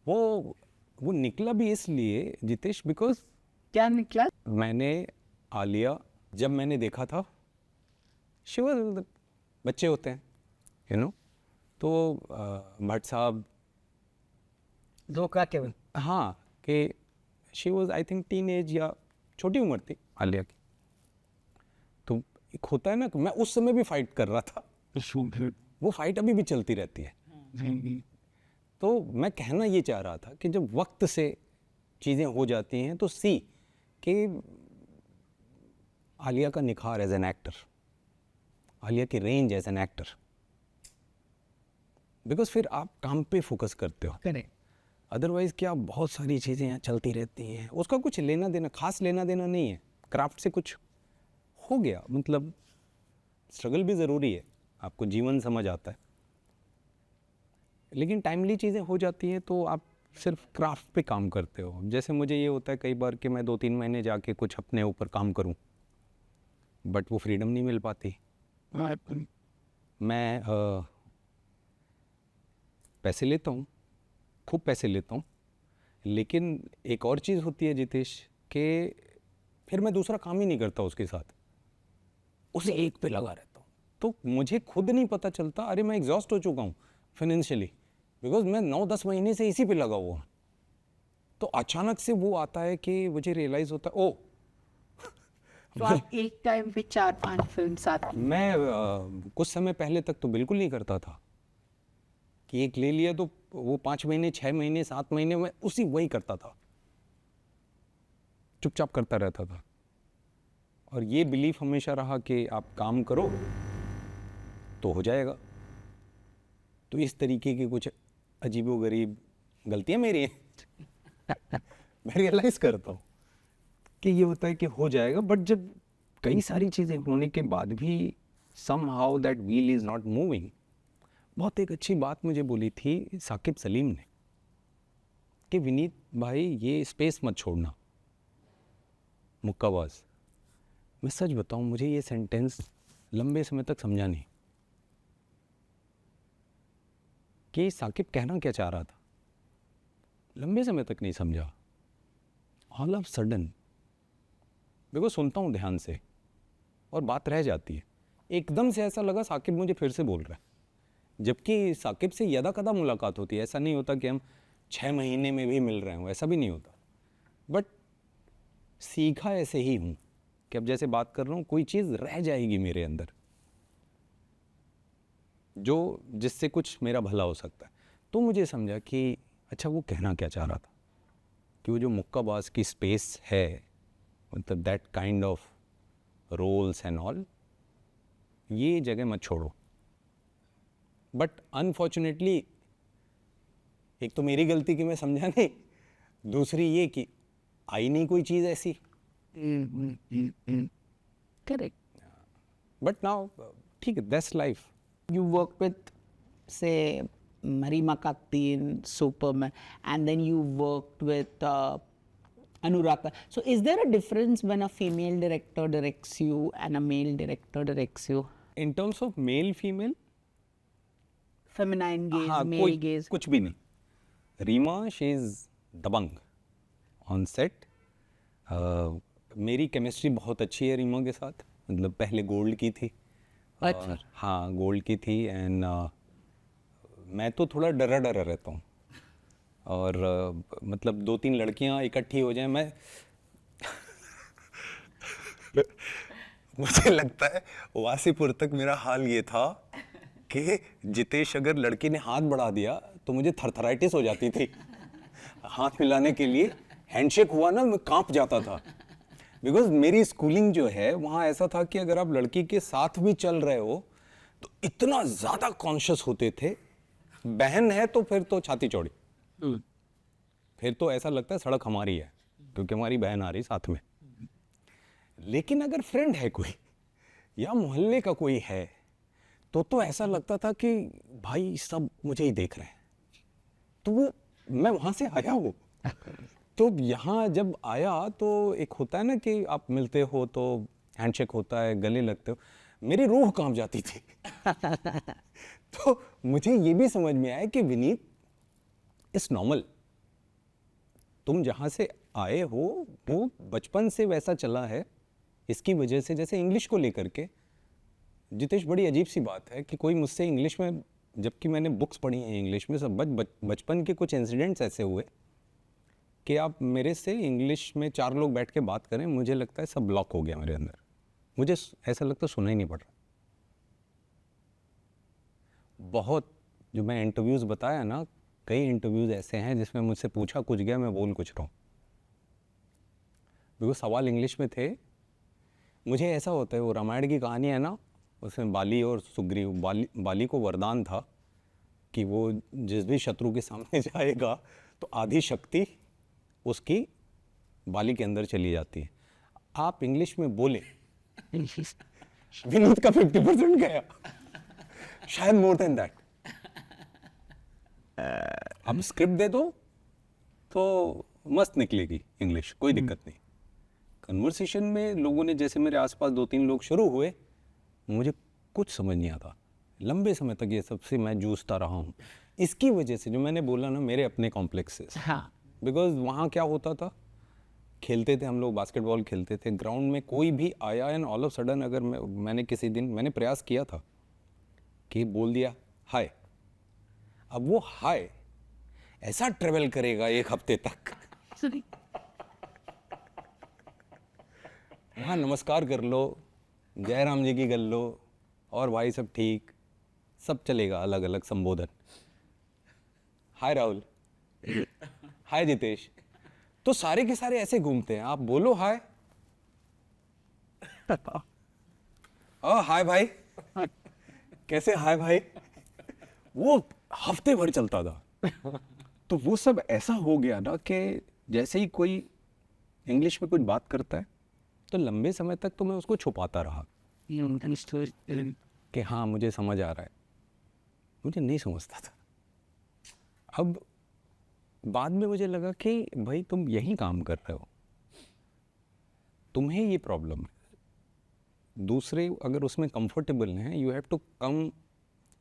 वो निकला भी इसलिए जितेश, बिकॉज क्या निकला? मैंने आलिया जब मैंने देखा था, शिवर बच्चे होते हैं यू नो, तो भट्ट साहब धोखा केवल। हाँ, कि she was I think teen age या छोटी उम्र थी आलिया की। तो एक होता है ना कि मैं उस समय भी फाइट कर रहा था, वो फाइट अभी भी चलती रहती है। तो मैं कहना ये चाह रहा था कि जब वक्त से चीज़ें हो जाती हैं तो सी कि आलिया का निखार एज एन एक्टर, आलिया की range as an actor, because फिर आप काम पे फोकस करते हो। करेक्ट। अदरवाइज़ क्या बहुत सारी चीज़ें यहाँ चलती रहती हैं, उसका कुछ लेना देना, खास लेना देना नहीं है। क्राफ्ट से कुछ हो गया, मतलब स्ट्रगल भी ज़रूरी है, आपको जीवन समझ आता है, लेकिन टाइमली चीज़ें हो जाती हैं तो आप सिर्फ क्राफ्ट पे काम करते हो। जैसे मुझे ये होता है कई बार कि मैं 2-3 महीने जाके कुछ अपने ऊपर काम करूं, बट वो फ्रीडम नहीं मिल पाती। मैं पैसे लेता हूँ, खूब पैसे लेता हूँ, लेकिन एक और चीज़ होती है जितेश कि फिर मैं दूसरा काम ही नहीं करता उसके साथ, उसे एक पे लगा रहता हूँ। तो मुझे खुद नहीं पता चलता, अरे मैं एग्जॉस्ट हो चुका हूँ फाइनेंशियली, बिकॉज मैं 9-10 महीने से इसी पे लगा हुआ हूँ। तो अचानक से वो आता है कि मुझे रियलाइज़ होता है, ओ तो आप एक टाइम पे 4-5 फिल्म साथ में? मैं कुछ समय पहले तक तो बिल्कुल नहीं करता था कि एक ले लिया तो वो 5 महीने, 6 महीने, 7 महीने में उसी वही करता था, चुपचाप करता रहता था। और ये बिलीफ हमेशा रहा कि आप काम करो तो हो जाएगा। तो इस तरीके की कुछ अजीबोगरीब गलतियाँ मेरी हैं मैं रियलाइज़ करता हूँ कि ये होता है कि हो जाएगा, बट जब कई सारी चीज़ें होने के बाद भी somehow that wheel is not moving। बहुत एक अच्छी बात मुझे बोली थी साकिब सलीम ने कि विनीत भाई ये स्पेस मत छोड़ना, मुक्काबाज। मैं सच बताऊं, मुझे ये सेंटेंस लंबे समय तक समझा नहीं कि साकिब कहना क्या चाह रहा था, लंबे समय तक नहीं समझा। ऑल ऑफ सडन बिकॉज सुनता हूँ ध्यान से और बात रह जाती है, एकदम से ऐसा लगा साकिब मुझे फिर से बोल रहा है, जबकि साकिब से यदा कदा मुलाकात होती है। ऐसा नहीं होता कि हम 6 महीने में भी मिल रहे हों, ऐसा भी नहीं होता, बट सीखा ऐसे ही हूँ कि अब जैसे बात कर रहा हूँ कोई चीज़ रह जाएगी मेरे अंदर जो जिससे कुछ मेरा भला हो सकता है। तो मुझे समझा कि अच्छा वो कहना क्या चाह रहा था, कि वो जो मुक्काबाज की स्पेस है, मतलब that kind of roles and all, ये जगह मत छोड़ो। बट अनफॉर्चुनेटली एक तो मेरी गलती कि मैं समझा नहीं, दूसरी ये कि आई नहीं कोई चीज़ ऐसी। Correct. बट नाउ ठीक है, that's life. You worked with, say, Marima Kakti in Superman, and then you worked with Anurag. So, is there a difference when a female director directs you and a male director directs you? In terms of male female, Feminine gaze, हाँ, male कोई gaze. कुछ भी नहीं। Reema she is दबंग on set. मेरी chemistry बहुत अच्छी है रीमा के साथ, मतलब पहले गोल्ड की थी। अच्छा। हाँ, गोल्ड की थी। एंड मैं तो थोड़ा डरा डरा रहता हूँ, और मतलब 2-3 लड़कियाँ इकट्ठी हो जाएं, मैं मुझे लगता है वासीपुर तक मेरा हाल ये था कि जितेश अगर लड़की ने हाथ बढ़ा दिया तो मुझे थरथराइटिस हो जाती थी। हाथ मिलाने के लिए हैंडशेक हुआ ना, मैं कांप जाता था। बिकॉज मेरी स्कूलिंग जो है वहाँ ऐसा था कि अगर आप लड़की के साथ भी चल रहे हो तो इतना ज़्यादा कॉन्शियस होते थे। बहन है तो फिर तो छाती चौड़ी, फिर तो ऐसा लगता है सड़क हमारी है क्योंकि हमारी बहन आ रही साथ में। लेकिन अगर फ्रेंड है कोई या मोहल्ले का कोई है तो ऐसा लगता था कि भाई सब मुझे ही देख रहे हैं। तो वो मैं वहाँ से आया हूँ, तो यहाँ जब आया तो एक होता है ना कि आप मिलते हो तो हैंडशेक होता है, गले लगते हो, मेरी रूह कांप जाती थी। तो मुझे ये भी समझ में आया कि विनीत इट्स नॉर्मल, तुम जहाँ से आए हो वो बचपन से वैसा चला है। इसकी वजह से जैसे इंग्लिश को लेकर के जितेश, बड़ी अजीब सी बात है कि कोई मुझसे इंग्लिश में, जबकि मैंने बुक्स पढ़ी हैं इंग्लिश में, सब बचपन के कुछ इंसिडेंट्स ऐसे हुए कि आप मेरे से इंग्लिश में 4 लोग बैठ के बात करें, मुझे लगता है सब ब्लॉक हो गया मेरे अंदर, मुझे ऐसा लगता है सुना ही नहीं पड़ रहा। बहुत जो मैं इंटरव्यूज़ बताया ना, कई इंटरव्यूज़ ऐसे हैं जिसमें मुझसे पूछा कुछ गया, मैं बोल कुछ रहा हूँ, बिकॉज सवाल इंग्लिश में थे। मुझे ऐसा होता है, वो रामायण की कहानी है ना, उसमें बाली और सुग्रीव, बाली को वरदान था कि वो जिस भी शत्रु के सामने जाएगा तो आधी शक्ति उसकी बाली के अंदर चली जाती है। आप इंग्लिश में बोले, विनीत का 50% गया, शायद मोर देन दैट। आप स्क्रिप्ट दे दो तो मस्त निकलेगी इंग्लिश, कोई दिक्कत नहीं। कन्वर्सेशन में लोगों ने, जैसे मेरे आसपास 2-3 लोग शुरू हुए, मुझे कुछ समझ नहीं आता। लंबे समय तक ये सबसे मैं जूझता रहा हूँ। इसकी वजह से जो मैंने बोला ना, मेरे अपने कॉम्प्लेक्सेस। हाँ। बिकॉज वहाँ क्या होता था, खेलते थे हम लोग, बास्केटबॉल खेलते थे ग्राउंड में, कोई भी आया एंड ऑल ऑफ सडन अगर मैंने किसी दिन मैंने प्रयास किया था कि बोल दिया हाय, अब वो हाय ऐसा ट्रेवल करेगा 1 हफ्ते तक। वहाँ नमस्कार कर लो, जय राम जी की कर लो, और भाई सब ठीक, सब चलेगा, अलग अलग संबोधन। हाय राहुल, हाय जितेश, तो सारे के सारे ऐसे घूमते हैं। आप बोलो हाय, हाय भाई, कैसे हाय भाई, वो हफ्ते भर चलता था। तो वो सब ऐसा हो गया ना कि जैसे ही कोई इंग्लिश में कुछ बात करता है तो लंबे समय तक तो मैं उसको छुपाता रहा कि हाँ मुझे समझ आ रहा है, मुझे नहीं समझता था। अब बाद में मुझे लगा कि भाई तुम यही काम कर रहे हो, तुम्हें ये प्रॉब्लम है, दूसरे अगर उसमें कंफर्टेबल हैं, you have to come,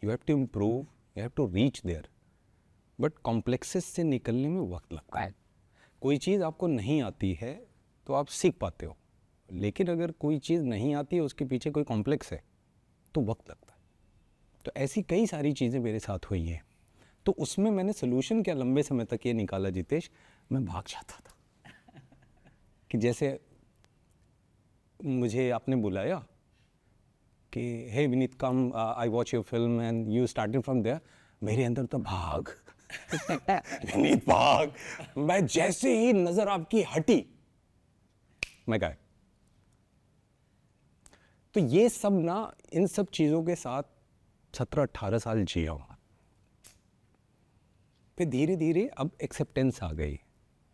you have to improve, you have to reach there. But complexes से निकलने में वक्त लगता है। कोई चीज़ आपको नहीं आती है तो आप सीख पाते हो, लेकिन अगर कोई चीज़ नहीं आती है, उसके पीछे कोई कॉम्प्लेक्स है, तो वक्त लगता है। तो ऐसी कई सारी चीज़ें मेरे साथ हुई हैं। तो उसमें मैंने सोल्यूशन क्या लंबे समय तक ये निकाला जितेश, मैं भाग जाता था कि जैसे मुझे आपने बुलाया कि hey Vineet come, I watch your film and you started from there, मेरे अंदर तो भाग विनीत भाग। मैं जैसे ही नजर आपकी हटी मैं गायब। तो ये सब ना, इन सब चीज़ों के साथ 17-18 साल जिया हूँ। फिर धीरे धीरे अब एक्सेप्टेंस आ गई,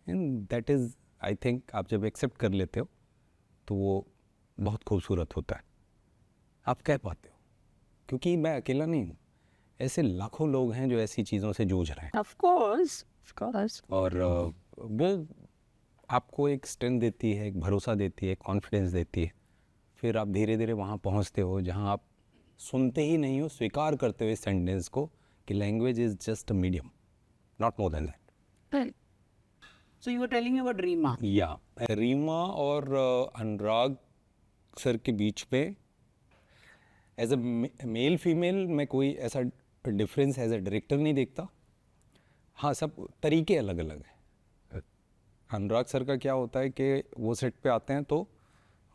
and that is I think, आप जब एक्सेप्ट कर लेते हो तो वो बहुत खूबसूरत होता है। आप कह पाते हो, क्योंकि मैं अकेला नहीं हूँ, ऐसे लाखों लोग हैं जो ऐसी चीज़ों से जूझ रहे हैं। Of course, of course. और वो आपको एक स्ट्रेंथ देती है, एक भरोसा देती है, कॉन्फिडेंस देती है। फिर आप धीरे धीरे वहाँ पहुँचते हो जहाँ आप सुनते ही नहीं हो, स्वीकार करते हो इस सेंटेंस को कि language is just a medium, not more than that. So you were telling me about Reema. या रीमा और अनुराग सर के बीच पे एज अ मेल फीमेल मैं कोई ऐसा डिफरेंस एज अ डायरेक्टर नहीं देखता। हाँ, सब तरीके अलग अलग हैं। अनुराग सर का क्या होता है कि वो सेट पे आते हैं तो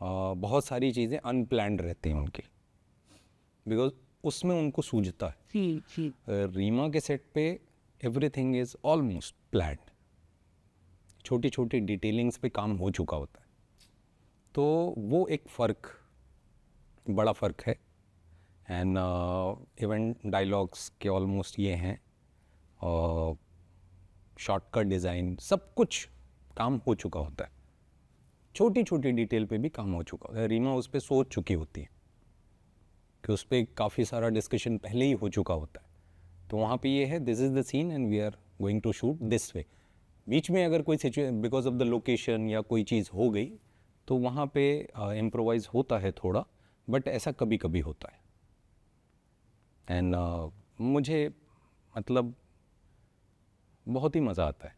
बहुत सारी चीज़ें अनप्लैंड रहती हैं उनकी, बिकॉज उसमें उनको सूझता है। जी. रीमा के सेट पे एवरीथिंग इज़ ऑलमोस्ट प्लान्ड, छोटी छोटी डिटेलिंग्स पे काम हो चुका होता है। तो वो एक फ़र्क, बड़ा फ़र्क है। एंड इवन डायलॉग्स के ऑलमोस्ट ये हैं, शॉर्टकट डिज़ाइन, सब कुछ काम हो चुका होता है, छोटी छोटी डिटेल पे भी काम हो चुका होता है। रीमा उस पर सोच चुकी होती है कि उस पर काफ़ी सारा डिस्कशन पहले ही हो चुका होता है। तो वहाँ पे ये है, this is the scene and we are going to shoot this way. बीच में अगर कोई situation because of the location या कोई चीज़ हो गई तो वहाँ पे इम्प्रोवाइज़ होता है थोड़ा, बट ऐसा कभी कभी होता है। एंड मुझे मतलब बहुत ही मज़ा आता है,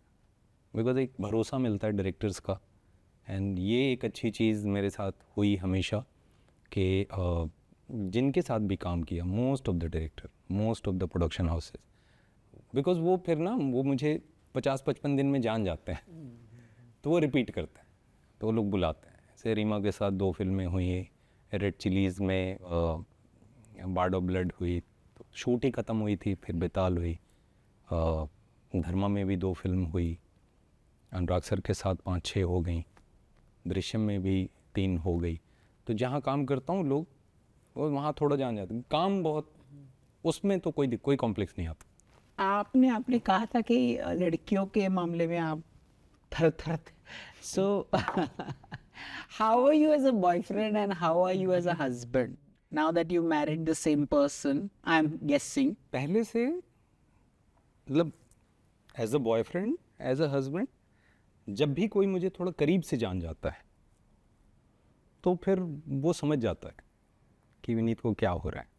बिकॉज एक भरोसा मिलता है डायरेक्टर्स का। एंड ये एक अच्छी चीज़ मेरे साथ हुई हमेशा कि जिनके साथ भी काम किया, most of the director, most of the production houses, because वो फिर ना वो मुझे 50-55 दिन में जान जाते हैं, तो वो रिपीट करते हैं, तो वो लोग बुलाते हैं। जैसे रीमा के साथ 2 फिल्में हुई, रेड चिलीज़ में बार्ड ऑफ ब्लड हुई, तो शूट ही ख़त्म हुई थी, फिर बेताल हुई। धर्मा में भी 2 फिल्म हुई, अनुराग सर के साथ 5-6 हो गई, दृश्यम में भी 3 हो गई। तो जहाँ काम करता हूँ लोग वो वहाँ थोड़ा जान जाते हैं, काम बहुत, उसमें तो कोई कॉम्प्लेक्स नहीं आता। आपने कहा था कि लड़कियों के मामले में आप थर so how are you as a boyfriend and how are you as a husband now that you married the same person, I am guessing? पहले से मतलब as a boyfriend, as a husband, जब भी कोई मुझे थोड़ा करीब से जान जाता है तो फिर वो समझ जाता है कि विनीत को क्या हो रहा है।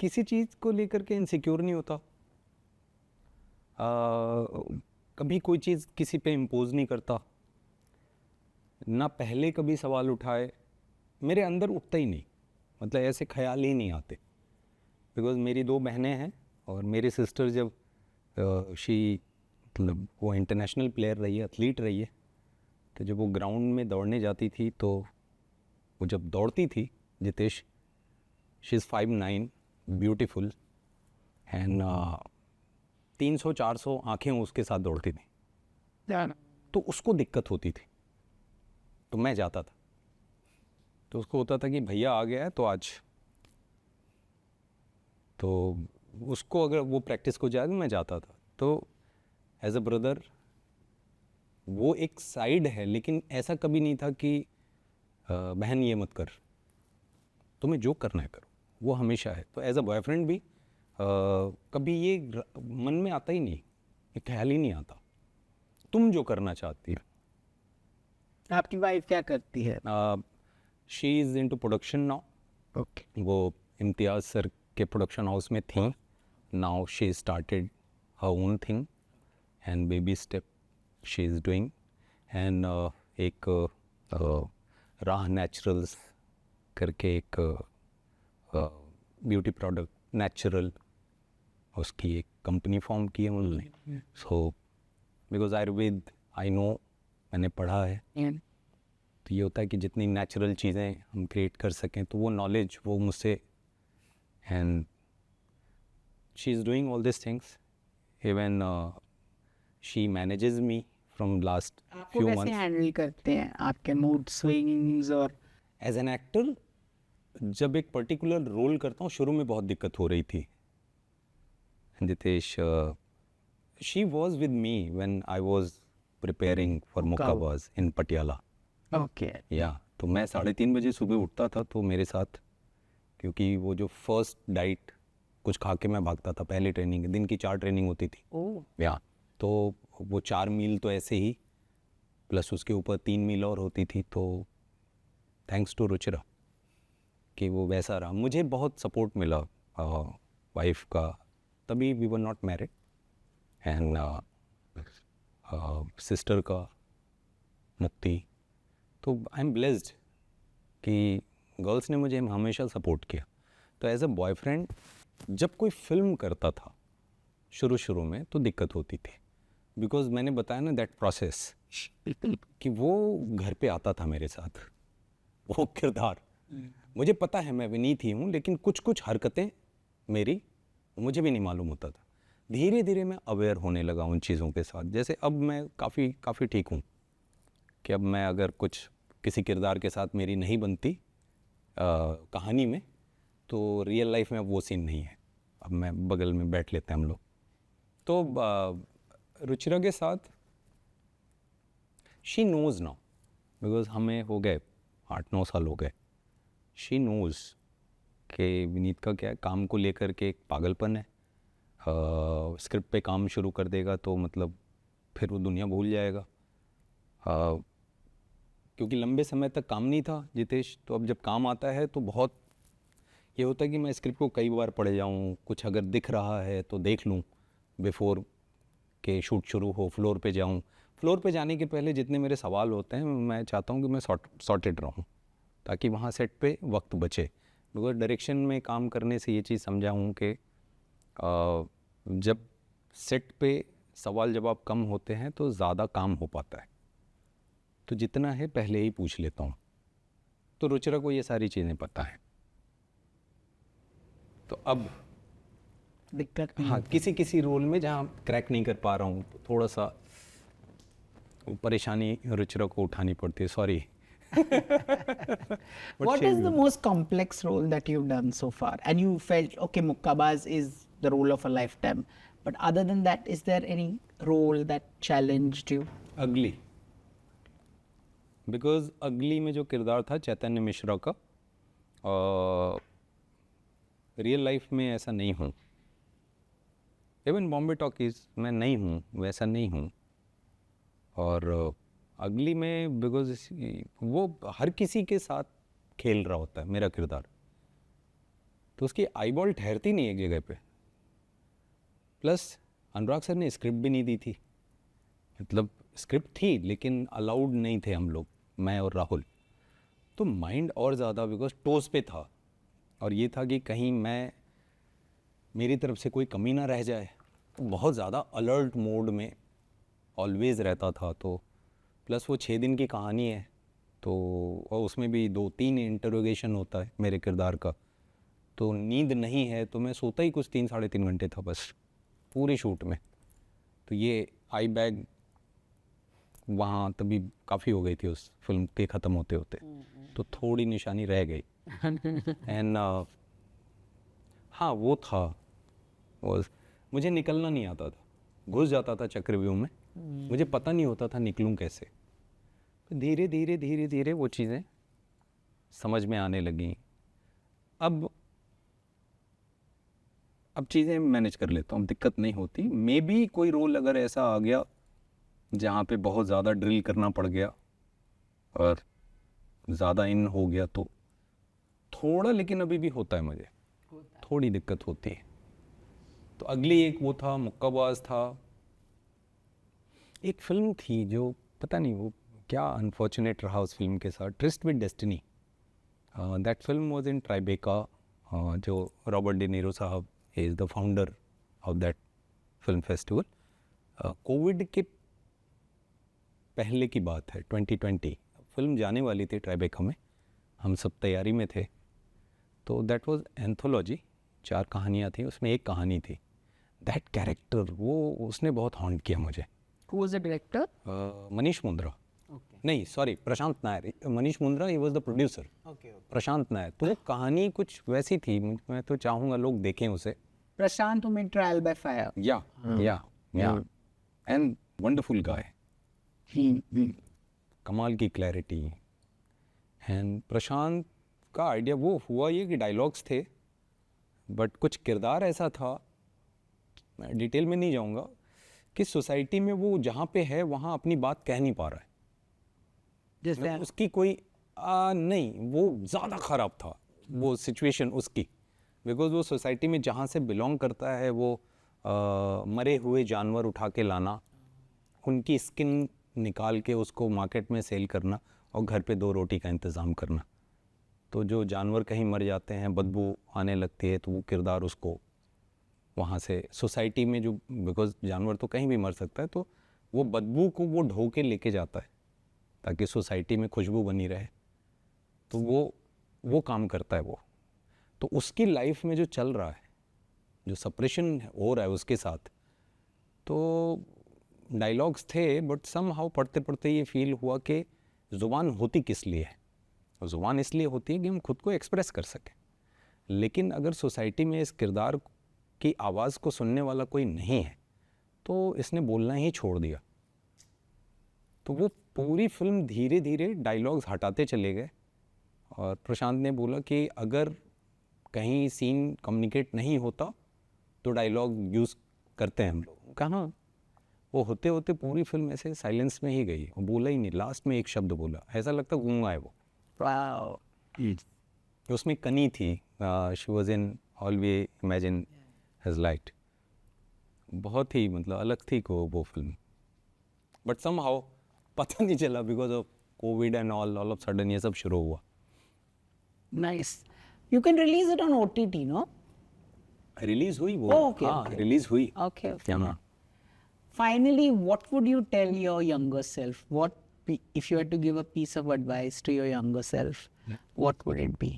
किसी चीज़ को लेकर के इनसिक्योर नहीं होता, कभी कोई चीज़ किसी पे इम्पोज नहीं करता, ना पहले कभी सवाल उठाए, मेरे अंदर उठता ही नहीं, मतलब ऐसे ख्याल ही नहीं आते। बिकॉज मेरी 2 बहनें हैं और मेरी सिस्टर जब शी मतलब वो इंटरनेशनल प्लेयर रही है, एथलीट रही है, तो जब वो ग्राउंड में दौड़ने जाती थी तो वो जब दौड़ती थी, Jitesh, she is 5'9", beautiful, and 300-400 आँखें उसके साथ दौड़ती थी, तो उसको दिक्कत होती थी, तो मैं जाता था, तो उसको होता था कि भैया आ गया है तो आज, तो उसको अगर वो प्रैक्टिस को जाए तो मैं जाता था। तो एज अ ब्रदर वो एक साइड है, लेकिन ऐसा कभी नहीं था कि बहन ये मत कर, तुम्हें जो करना है करो, वो हमेशा है। तो एज अ बॉयफ्रेंड भी कभी ये मन में आता ही नहीं, ये ख्याल ही नहीं आता, तुम जो करना चाहती हो। आपकी वाइफ क्या करती है? She is into production now. Okay. वो इम्तियाज़ सर के प्रोडक्शन हाउस में थी, now she started her own thing and baby step she is doing. And एक राह नेचुरल्स करके एक ब्यूटी प्रोडक्ट नेचुरल, उसकी एक कंपनी फॉर्म की है उन्होंने। So because Ayurveda I know, मैंने पढ़ा है, And तो ये होता है कि जितनी नेचुरल चीज़ें हम क्रिएट कर सकें तो वो नॉलेज वो मुझसे, and she is doing all this things, even she manages me from last आपको फ्यू कैसे मंथ्स हैंडल करते हैं आपके मूड स्विंग्स? और एज एन एक्टर। जब एक पर्टिकुलर रोल करता हूँ, शुरू में बहुत दिक्कत हो रही थी Jitesh. She was with me when I was preparing for Mukkabaaz in Patiala. Okay, या तो मैं 3:30 बजे सुबह उठता था तो मेरे साथ, क्योंकि वो जो फर्स्ट डाइट कुछ खा के मैं भागता था, पहली ट्रेनिंग दिन की 4 ट्रेनिंग होती थी। ओह, या तो वो 4 मील तो ऐसे ही, प्लस उसके ऊपर 3 मील और होती थी। तो थैंक्स टू रुचिरा कि वो वैसा रहा। मुझे बहुत सपोर्ट मिला वाइफ का, तभी we were not married, and sister का, मुक्ति। तो आई एम ब्लेस्ड कि गर्ल्स ने मुझे हमेशा सपोर्ट किया। तो एज अ बॉयफ्रेंड जब कोई फिल्म करता था शुरू शुरू में तो दिक्कत होती थी, बिकॉज मैंने बताया ना दैट प्रोसेस, कि वो घर पे आता था मेरे साथ, वो किरदार। मुझे पता है मैं विनीत ही हूँ, लेकिन कुछ कुछ हरकतें मेरी मुझे भी नहीं मालूम होता था। धीरे धीरे मैं अवेयर होने लगा उन चीज़ों के साथ। जैसे अब मैं काफ़ी ठीक हूँ कि अब मैं अगर कुछ किसी किरदार के साथ मेरी नहीं बनती कहानी में, तो रियल लाइफ में अब वो सीन नहीं है। अब मैं बगल में बैठ लेते हैं हम लोग। तो रुचिरा के साथ शी नोज़ नाउ, बिकॉज हमें हो गए 8-9 साल हो गए। शी नोज़ कि विनीत का क्या है, काम को लेकर के एक पागलपन है। स्क्रिप्ट पे काम शुरू कर देगा तो मतलब फिर वो दुनिया भूल जाएगा। क्योंकि लंबे समय तक काम नहीं था जितेश, तो अब जब काम आता है तो बहुत ये होता है कि मैं स्क्रिप्ट को कई बार पढ़ जाऊँ, कुछ अगर दिख रहा है तो देख लूँ बिफोर के शूट शुरू हो, फ्लोर पे जाऊँ। फ्लोर पे जाने के पहले जितने मेरे सवाल होते हैं मैं चाहता हूँ कि मैं सॉर्टेड रहूँ, ताकि वहाँ सेट पे वक्त बचे। बिकॉज डायरेक्शन में काम करने से ये चीज़ समझा हूँ कि जब सेट पे सवाल जवाब कम होते हैं तो ज़्यादा काम हो पाता है। तो जितना है पहले ही पूछ लेता हूँ। तो रुचिरा को ये सारी चीज़ें पता है। तो अब दिक्कत नहीं हाँ, होती। किसी किसी रोल में जहाँ क्रैक नहीं कर पा रहा हूँ तो थोड़ा सा परेशानी रुचिरा को उठानी पड़ती है, sorry. What is the most complex role that you've done so far? And you felt, okay, Mukkabaz is the role of a lifetime. But other than that, is there any role that challenged you? अगली, because अगली में जो किरदार था चैतन्य मिश्रा का, real life में ऐसा नहीं हूँ। इवन बॉम्बे टॉकीज मैं नहीं हूँ, वैसा नहीं हूँ। और अगली में बिकॉज वो हर किसी के साथ खेल रहा होता है मेरा किरदार, तो उसकी आई बॉल ठहरती नहीं एक जगह पे। प्लस अनुराग सर ने स्क्रिप्ट भी नहीं दी थी, मतलब स्क्रिप्ट थी लेकिन अलाउड नहीं थे हम लोग, मैं और राहुल। तो माइंड और ज़्यादा बिकॉज टोस पे था, और ये था कि कहीं मैं मेरी तरफ से कोई कमी ना रह जाए। तो बहुत ज़्यादा अलर्ट मोड में ऑलवेज़ रहता था। तो प्लस वो 6 दिन की कहानी है, तो और उसमें भी 2-3 इंटरोगेशन होता है मेरे किरदार का। तो नींद नहीं है तो मैं सोता ही कुछ 3-3.5 घंटे था बस पूरे शूट में। तो ये आई बैग वहाँ तभी काफ़ी हो गई थी उस फिल्म के ख़त्म होते होते, तो थोड़ी निशानी रह गई। एंड हाँ वो था, मुझे निकलना नहीं आता था, घुस जाता था चक्रव्यूह में, मुझे पता नहीं होता था निकलूं कैसे। तो धीरे धीरे धीरे धीरे वो चीज़ें समझ में आने लगी। अब चीज़ें मैनेज कर लेता हूँ, दिक्कत नहीं होती। मे बी कोई रोल अगर ऐसा आ गया जहाँ पे बहुत ज़्यादा ड्रिल करना पड़ गया और ज़्यादा इन हो गया तो थोड़ा, लेकिन अभी भी होता है मुझे, थोड़ी दिक्कत होती है। तो अगली एक वो था मुक्काबाज था। एक फिल्म थी जो पता नहीं वो क्या अनफॉर्चुनेट रहा उस फिल्म के साथ, tryst with destiny. That film was in Tribeca, जो रॉबर्ट डी नीरो साहब is the founder of that film festival. Covid के पहले की बात है, 2020, फिल्म जाने वाली थी ट्राइबेका में, हम सब तैयारी में थे, तो दैट वाज एंथोलॉजी, 4 कहानियाँ थी, उसमें एक कहानी थी। दैट कैरेक्टर वो उसने बहुत हॉन्ट किया मुझे। Who was the director? Manish Mundra, नहीं सॉरी प्रशांत नायर, मनीष मुंद्रा ही was the producer, Prashant Nair. तो वो कहानी कुछ वैसी थी, मैं तो चाहूँगा लोग देखें उसे। Prashant who made Trial by Fire. या एंड वंडरफुल गाय, कमाल की क्लैरिटी। एंड प्रशांत का आइडिया वो हुआ ये कि डायलॉग्स थे, बट कुछ किरदार ऐसा था, मैं डिटेल में नहीं जाऊंगा, कि सोसाइटी में वो जहाँ पे है वहाँ अपनी बात कह नहीं पा रहा है। जैसे उसकी कोई नहीं, वो ज़्यादा ख़राब था वो सिचुएशन उसकी, बिकॉज वो सोसाइटी में जहाँ से बिलोंग करता है वो मरे हुए जानवर उठा के लाना, उनकी स्किन निकाल के उसको मार्केट में सेल करना और घर पे 2 रोटी का इंतज़ाम करना। तो जो जानवर कहीं मर जाते हैं, बदबू आने लगती है, तो वो किरदार उसको वहाँ से सोसाइटी में जो, बिकॉज जानवर तो कहीं भी मर सकता है, तो वो बदबू को वो ढो के लेके जाता है ताकि सोसाइटी में खुशबू बनी रहे। तो वो काम करता है वो। तो उसकी लाइफ में जो चल रहा है, जो सप्रेशन हो रहा है उसके साथ, तो डायलॉग्स थे, बट सम हाउ पढ़ते पढ़ते ये फील हुआ कि ज़ुबान होती किस लिए है। ज़ुबान इसलिए होती है कि हम खुद को एक्सप्रेस कर सकें, लेकिन अगर सोसाइटी में इस किरदार की आवाज़ को सुनने वाला कोई नहीं है तो इसने बोलना ही छोड़ दिया। तो वो पूरी फिल्म धीरे धीरे डायलॉग्स हटाते चले गए, और प्रशांत ने बोला कि अगर कहीं सीन कम्युनिकेट नहीं होता तो डायलॉग यूज़ करते हैं हम लोग। कहाँ वो होते होते पूरी फिल्म ऐसे साइलेंस में ही गई, वो बोला ही नहीं, लास्ट में एक शब्द बोला, ऐसा लगता गूंगा है वो। उसमें कनी थी, she was in all we imagine his light, बहुत ही मतलब अलग थी को वो फिल्म। बट सम हाउ पता नहीं चला, because of Covid and all of sudden ये सब शुरू हुआ। nice. You can release it on OTT, no? Release हुई वो। Oh, okay, हाँ okay. रिलीज हुई। Okay. क्या ना, Finally, what would you tell your younger self? If you had to give a piece of advice to your younger self, what would it be?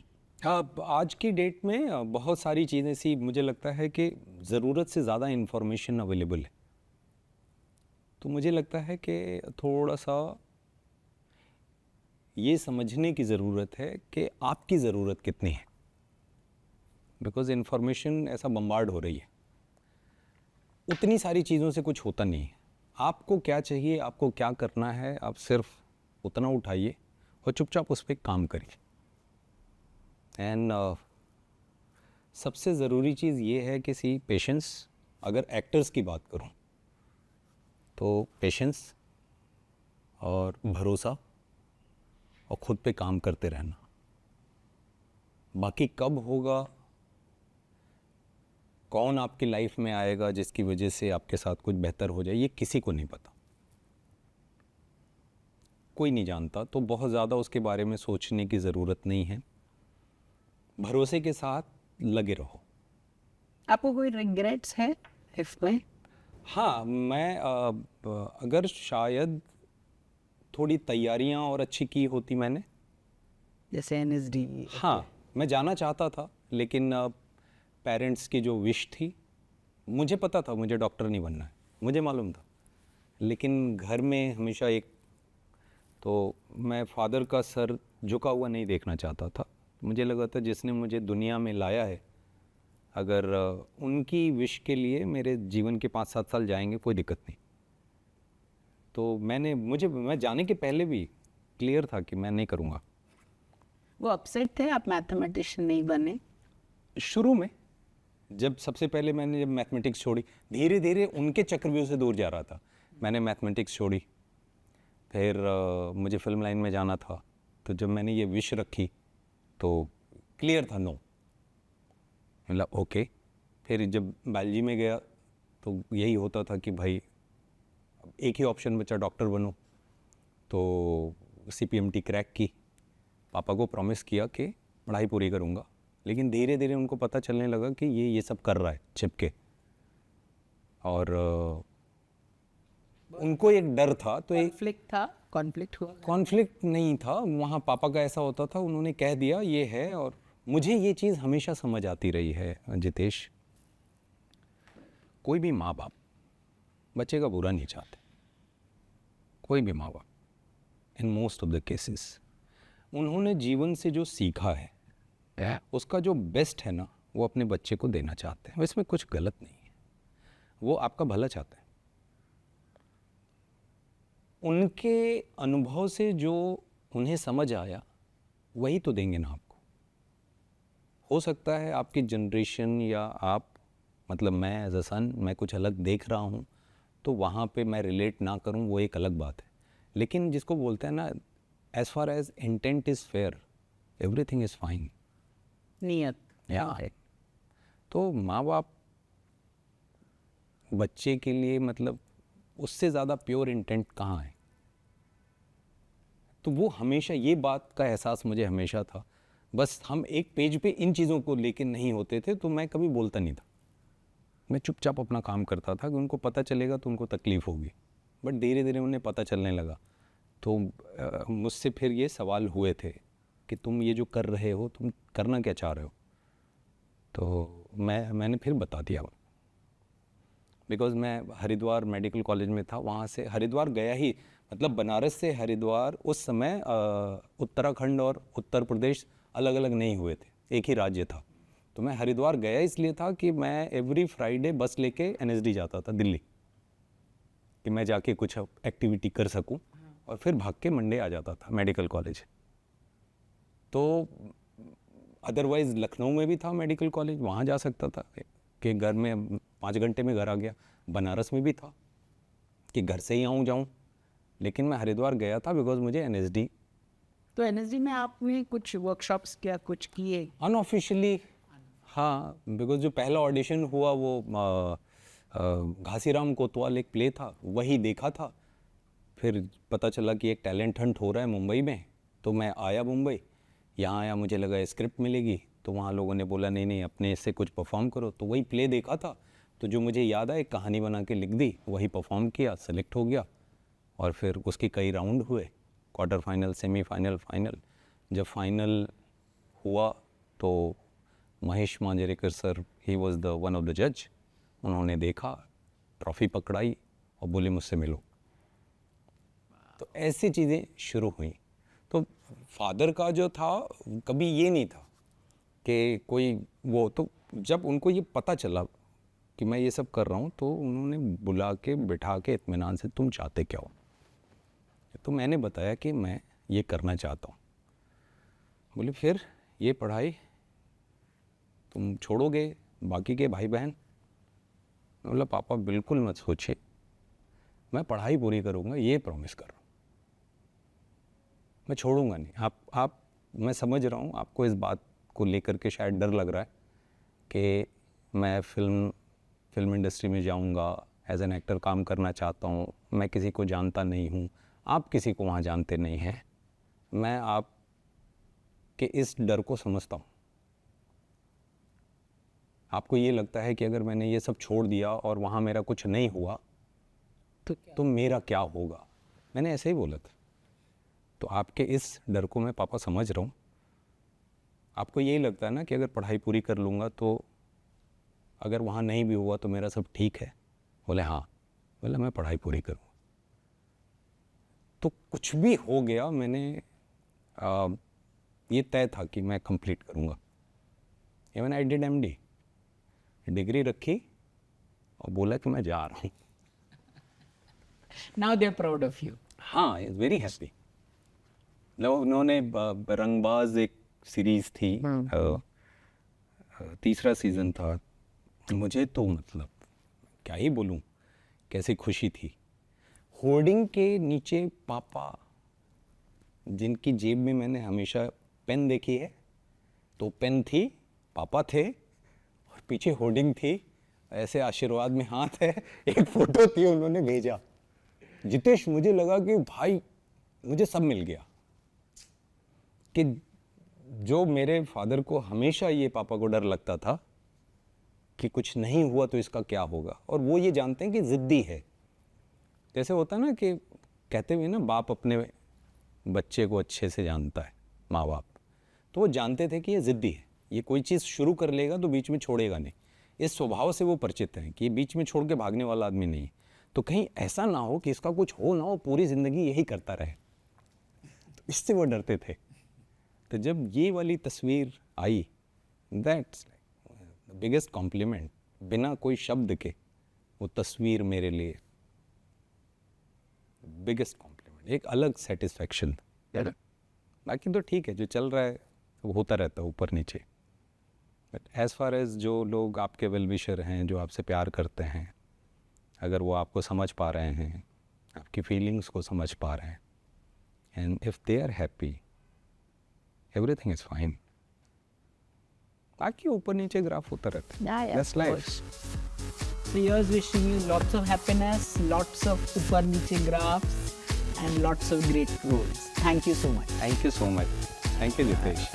आज की date में बहुत सारी चीज़ें सी मुझे लगता है कि ज़रूरत से ज़्यादा इन्फॉर्मेशन अवेलेबल है, तो मुझे लगता है कि थोड़ा सा ये समझने की ज़रूरत है कि आपकी ज़रूरत कितनी है, बिकॉज इन्फॉर्मेशन ऐसा बम्बार्ड हो रही है, उतनी सारी चीज़ों से कुछ होता नहीं है। आपको क्या चाहिए, आपको क्या करना है, आप सिर्फ उतना उठाइए और चुपचाप उस पर काम करिए। एंड सबसे ज़रूरी चीज़ ये है कि सी पेशेंस। अगर एक्टर्स की बात करूं तो पेशेंस और भरोसा और ख़ुद पे काम करते रहना। बाकी कब होगा, कौन आपकी लाइफ में आएगा जिसकी वजह से आपके साथ कुछ बेहतर हो जाए, ये किसी को नहीं पता, कोई नहीं जानता। तो बहुत ज़्यादा उसके बारे में सोचने की ज़रूरत नहीं है, भरोसे के साथ लगे रहो। आपको कोई रिग्रेट्स है इफ में? हाँ, मैं अगर शायद थोड़ी तैयारियां और अच्छी की होती मैंने, जैसे NSD? हाँ मैं जाना चाहता था, लेकिन पेरेंट्स की जो विश थी, मुझे पता था मुझे डॉक्टर नहीं बनना है, मुझे मालूम था, लेकिन घर में हमेशा एक, तो मैं फादर का सर झुका हुआ नहीं देखना चाहता था। मुझे लगा था जिसने मुझे दुनिया में लाया है, अगर उनकी विश के लिए मेरे जीवन के 5-7 साल जाएंगे कोई दिक्कत नहीं। तो मैं जाने के पहले भी क्लियर था कि मैं नहीं करूँगा। वो अपसेट थे आप मैथमेटिशियन नहीं बने? शुरू में जब सबसे पहले मैंने मैथमेटिक्स छोड़ी, धीरे धीरे उनके चक्रव्यूह से दूर जा रहा था, मैंने मैथमेटिक्स छोड़ी, फिर मुझे फिल्म लाइन में जाना था, तो जब मैंने ये विश रखी तो क्लियर था नो, मतलब ओके। फिर जब बायोलॉजी में गया तो यही होता था कि भाई एक ही ऑप्शन बचा, डॉक्टर बनूं, तो CPMT क्रैक की, पापा को प्रॉमिस किया कि पढ़ाई पूरी करूंगा, लेकिन धीरे धीरे उनको पता चलने लगा कि ये सब कर रहा है छिप के, और उनको एक डर था, तो एक कॉन्फ्लिक्ट हुआ। कॉन्फ्लिक्ट नहीं था वहाँ। पापा का ऐसा होता था, उन्होंने कह दिया ये है। और मुझे ये चीज़ हमेशा समझ आती रही है जितेश, कोई भी माँ बाप बच्चे का बुरा नहीं चाहते, कोई भी माँ बाप, in most of the cases उन्होंने जीवन से जो सीखा है उसका जो बेस्ट है ना, वो अपने बच्चे को देना चाहते हैं। इसमें कुछ गलत नहीं है, वो आपका भला चाहते हैं। उनके अनुभव से जो उन्हें समझ आया वही तो देंगे ना आपको। हो सकता है आपकी जनरेशन या आप, मतलब मैं एज अ सन, मैं कुछ अलग देख रहा हूँ, तो वहाँ पे मैं रिलेट ना करूँ, वो एक अलग बात है। लेकिन जिसको बोलते हैं ना, as far as intent is fair, everything is fine. नियत या तो माँ बाप बच्चे के लिए, मतलब उससे ज़्यादा प्योर इंटेंट कहाँ है। तो वो हमेशा, ये बात का एहसास मुझे हमेशा था। बस हम एक पेज पे इन चीज़ों को लेके नहीं होते थे, तो मैं कभी बोलता नहीं था। मैं चुपचाप अपना काम करता था कि उनको पता चलेगा तो उनको तकलीफ़ होगी। बट धीरे धीरे उन्हें पता चलने लगा, तो मुझसे फिर ये सवाल हुए थे कि तुम ये जो कर रहे हो, तुम करना क्या चाह रहे हो। तो मैंने फिर बता दिया, बिकॉज़ मैं हरिद्वार मेडिकल कॉलेज में था। वहाँ से हरिद्वार गया ही, मतलब बनारस से हरिद्वार उस समय उत्तराखंड और उत्तर प्रदेश अलग अलग नहीं हुए थे, एक ही राज्य था। तो मैं हरिद्वार गया इसलिए था कि मैं एवरी फ्राइडे बस लेके एनएसडी जाता था दिल्ली, कि मैं जाके कुछ एक्टिविटी कर सकूं, और फिर भाग के मंडे आ जाता था मेडिकल कॉलेज। तो अदरवाइज़ लखनऊ में भी था मेडिकल कॉलेज, वहाँ जा सकता था कि घर में 5 घंटे में घर आ गया। बनारस में भी था कि घर से ही आऊँ जाऊँ, लेकिन मैं हरिद्वार गया था बिकॉज मुझे एनएसडी। तो एनएसडी में आपने कुछ वर्कशॉप्स क्या कुछ किए? अनऑफिशियली हाँ, बिकॉज जो पहला ऑडिशन हुआ वो घासीराम कोतवाल एक प्ले था, वही देखा था। फिर पता चला कि एक टैलेंट हंट हो रहा है मुंबई में, तो मैं आया मुंबई। यहाँ आया, मुझे लगा स्क्रिप्ट मिलेगी, तो वहाँ लोगों ने बोला नहीं नहीं, अपने इससे कुछ परफॉर्म करो। तो वही प्ले देखा था, तो जो मुझे याद है, एक कहानी बना के लिख दी, वही परफॉर्म किया, सेलेक्ट हो गया। और फिर उसके कई राउंड हुए, क्वार्टर फाइनल, सेमीफाइनल, फाइनल। जब फाइनल हुआ तो Mahesh Manjrekar sir, he was the one of the जज। उन्होंने देखा, ट्रॉफी पकड़ाई और बोले मुझसे मिलो। तो ऐसी चीज़ें शुरू हुई। तो फादर का जो था, कभी ये नहीं था कि कोई वो, तो जब उनको ये पता चला कि मैं ये सब कर रहा हूँ, तो उन्होंने बुला के बिठा के इत्मीनान से, तुम चाहते क्या हो। तो मैंने बताया कि मैं ये करना चाहता हूँ। बोले फिर ये पढ़ाई तुम छोड़ोगे, बाकी के भाई बहन? बोला पापा बिल्कुल मत सोचिए, मैं पढ़ाई पूरी करूँगा, ये प्रॉमिस कर रहा हूँ, मैं छोड़ूंगा नहीं। आप मैं समझ रहा हूँ आपको इस बात को लेकर के शायद डर लग रहा है कि मैं फिल्म इंडस्ट्री में जाऊँगा, एज एन एक्टर काम करना चाहता हूँ, मैं किसी को जानता नहीं हूँ, आप किसी को वहाँ जानते नहीं हैं। मैं आपके इस डर को समझता हूँ। आपको ये लगता है कि अगर मैंने ये सब छोड़ दिया और वहाँ मेरा कुछ नहीं हुआ तो मेरा क्या होगा। मैंने ऐसे ही बोला था। तो आपके इस डर को मैं पापा समझ रहा हूँ। आपको यही लगता है ना कि अगर पढ़ाई पूरी कर लूँगा तो अगर वहाँ नहीं भी हुआ तो मेरा सब ठीक है। बोले हाँ। बोले मैं पढ़ाई पूरी करूँगा। तो कुछ भी हो गया, मैंने ये तय था कि मैं कंप्लीट करूँगा। Even I did MD, degree रखी और बोला कि मैं जा रहा हूँ। Now they're proud of you. हाँ, इज़ वेरी हैप्पी। उन्होंने रंगबाज एक सीरीज़ थी, तीसरा सीज़न था। मुझे तो मतलब क्या ही बोलूँ, कैसी खुशी थी। होर्डिंग के नीचे पापा, जिनकी जेब में मैंने हमेशा पेन देखी है, तो पेन थी, पापा थे, और पीछे होर्डिंग थी, ऐसे आशीर्वाद में हाथ है, एक फ़ोटो थी, उन्होंने भेजा। जितेश, मुझे लगा कि भाई मुझे सब मिल गया। कि जो मेरे फादर को हमेशा ये पापा को डर लगता था कि कुछ नहीं हुआ तो इसका क्या होगा, और वो ये जानते हैं कि ज़िद्दी है, जैसे होता है ना कि कहते हुए ना बाप अपने बच्चे को अच्छे से जानता है, माँ बाप, तो वो जानते थे कि ये ज़िद्दी है, ये कोई चीज़ शुरू कर लेगा तो बीच में छोड़ेगा नहीं। इस स्वभाव से वो परिचित हैं कि ये बीच में छोड़ के भागने वाला आदमी नहीं है। तो कहीं ऐसा ना हो कि इसका कुछ हो ना हो, पूरी ज़िंदगी यही करता रहे, तो इससे वो डरते थे। तो जब ये वाली तस्वीर आई, दैट्स द बिगेस्ट कॉम्प्लीमेंट। बिना कोई शब्द के वो तस्वीर मेरे लिए बिगेस्ट कॉम्प्लीमेंट, एक अलग सेटिस्फैक्शन। बाकी तो ठीक है, जो चल रहा है वो होता रहता है ऊपर नीचे। बट एज़ फार एज जो लोग आपके वेल विशर हैं, जो आपसे प्यार करते हैं, अगर वो आपको समझ पा रहे हैं, आपकी फीलिंग्स को समझ पा रहे हैं, and if they are happy, everything is fine. बाकी ऊपर नीचे ग्राफ होता रहता है। Yeah, That's of life. course. So here's wishing you lots of happiness, lots of upar niche graphs, and lots of great roles. Thank you so much. Thank you so much. Thank you, Jitesh.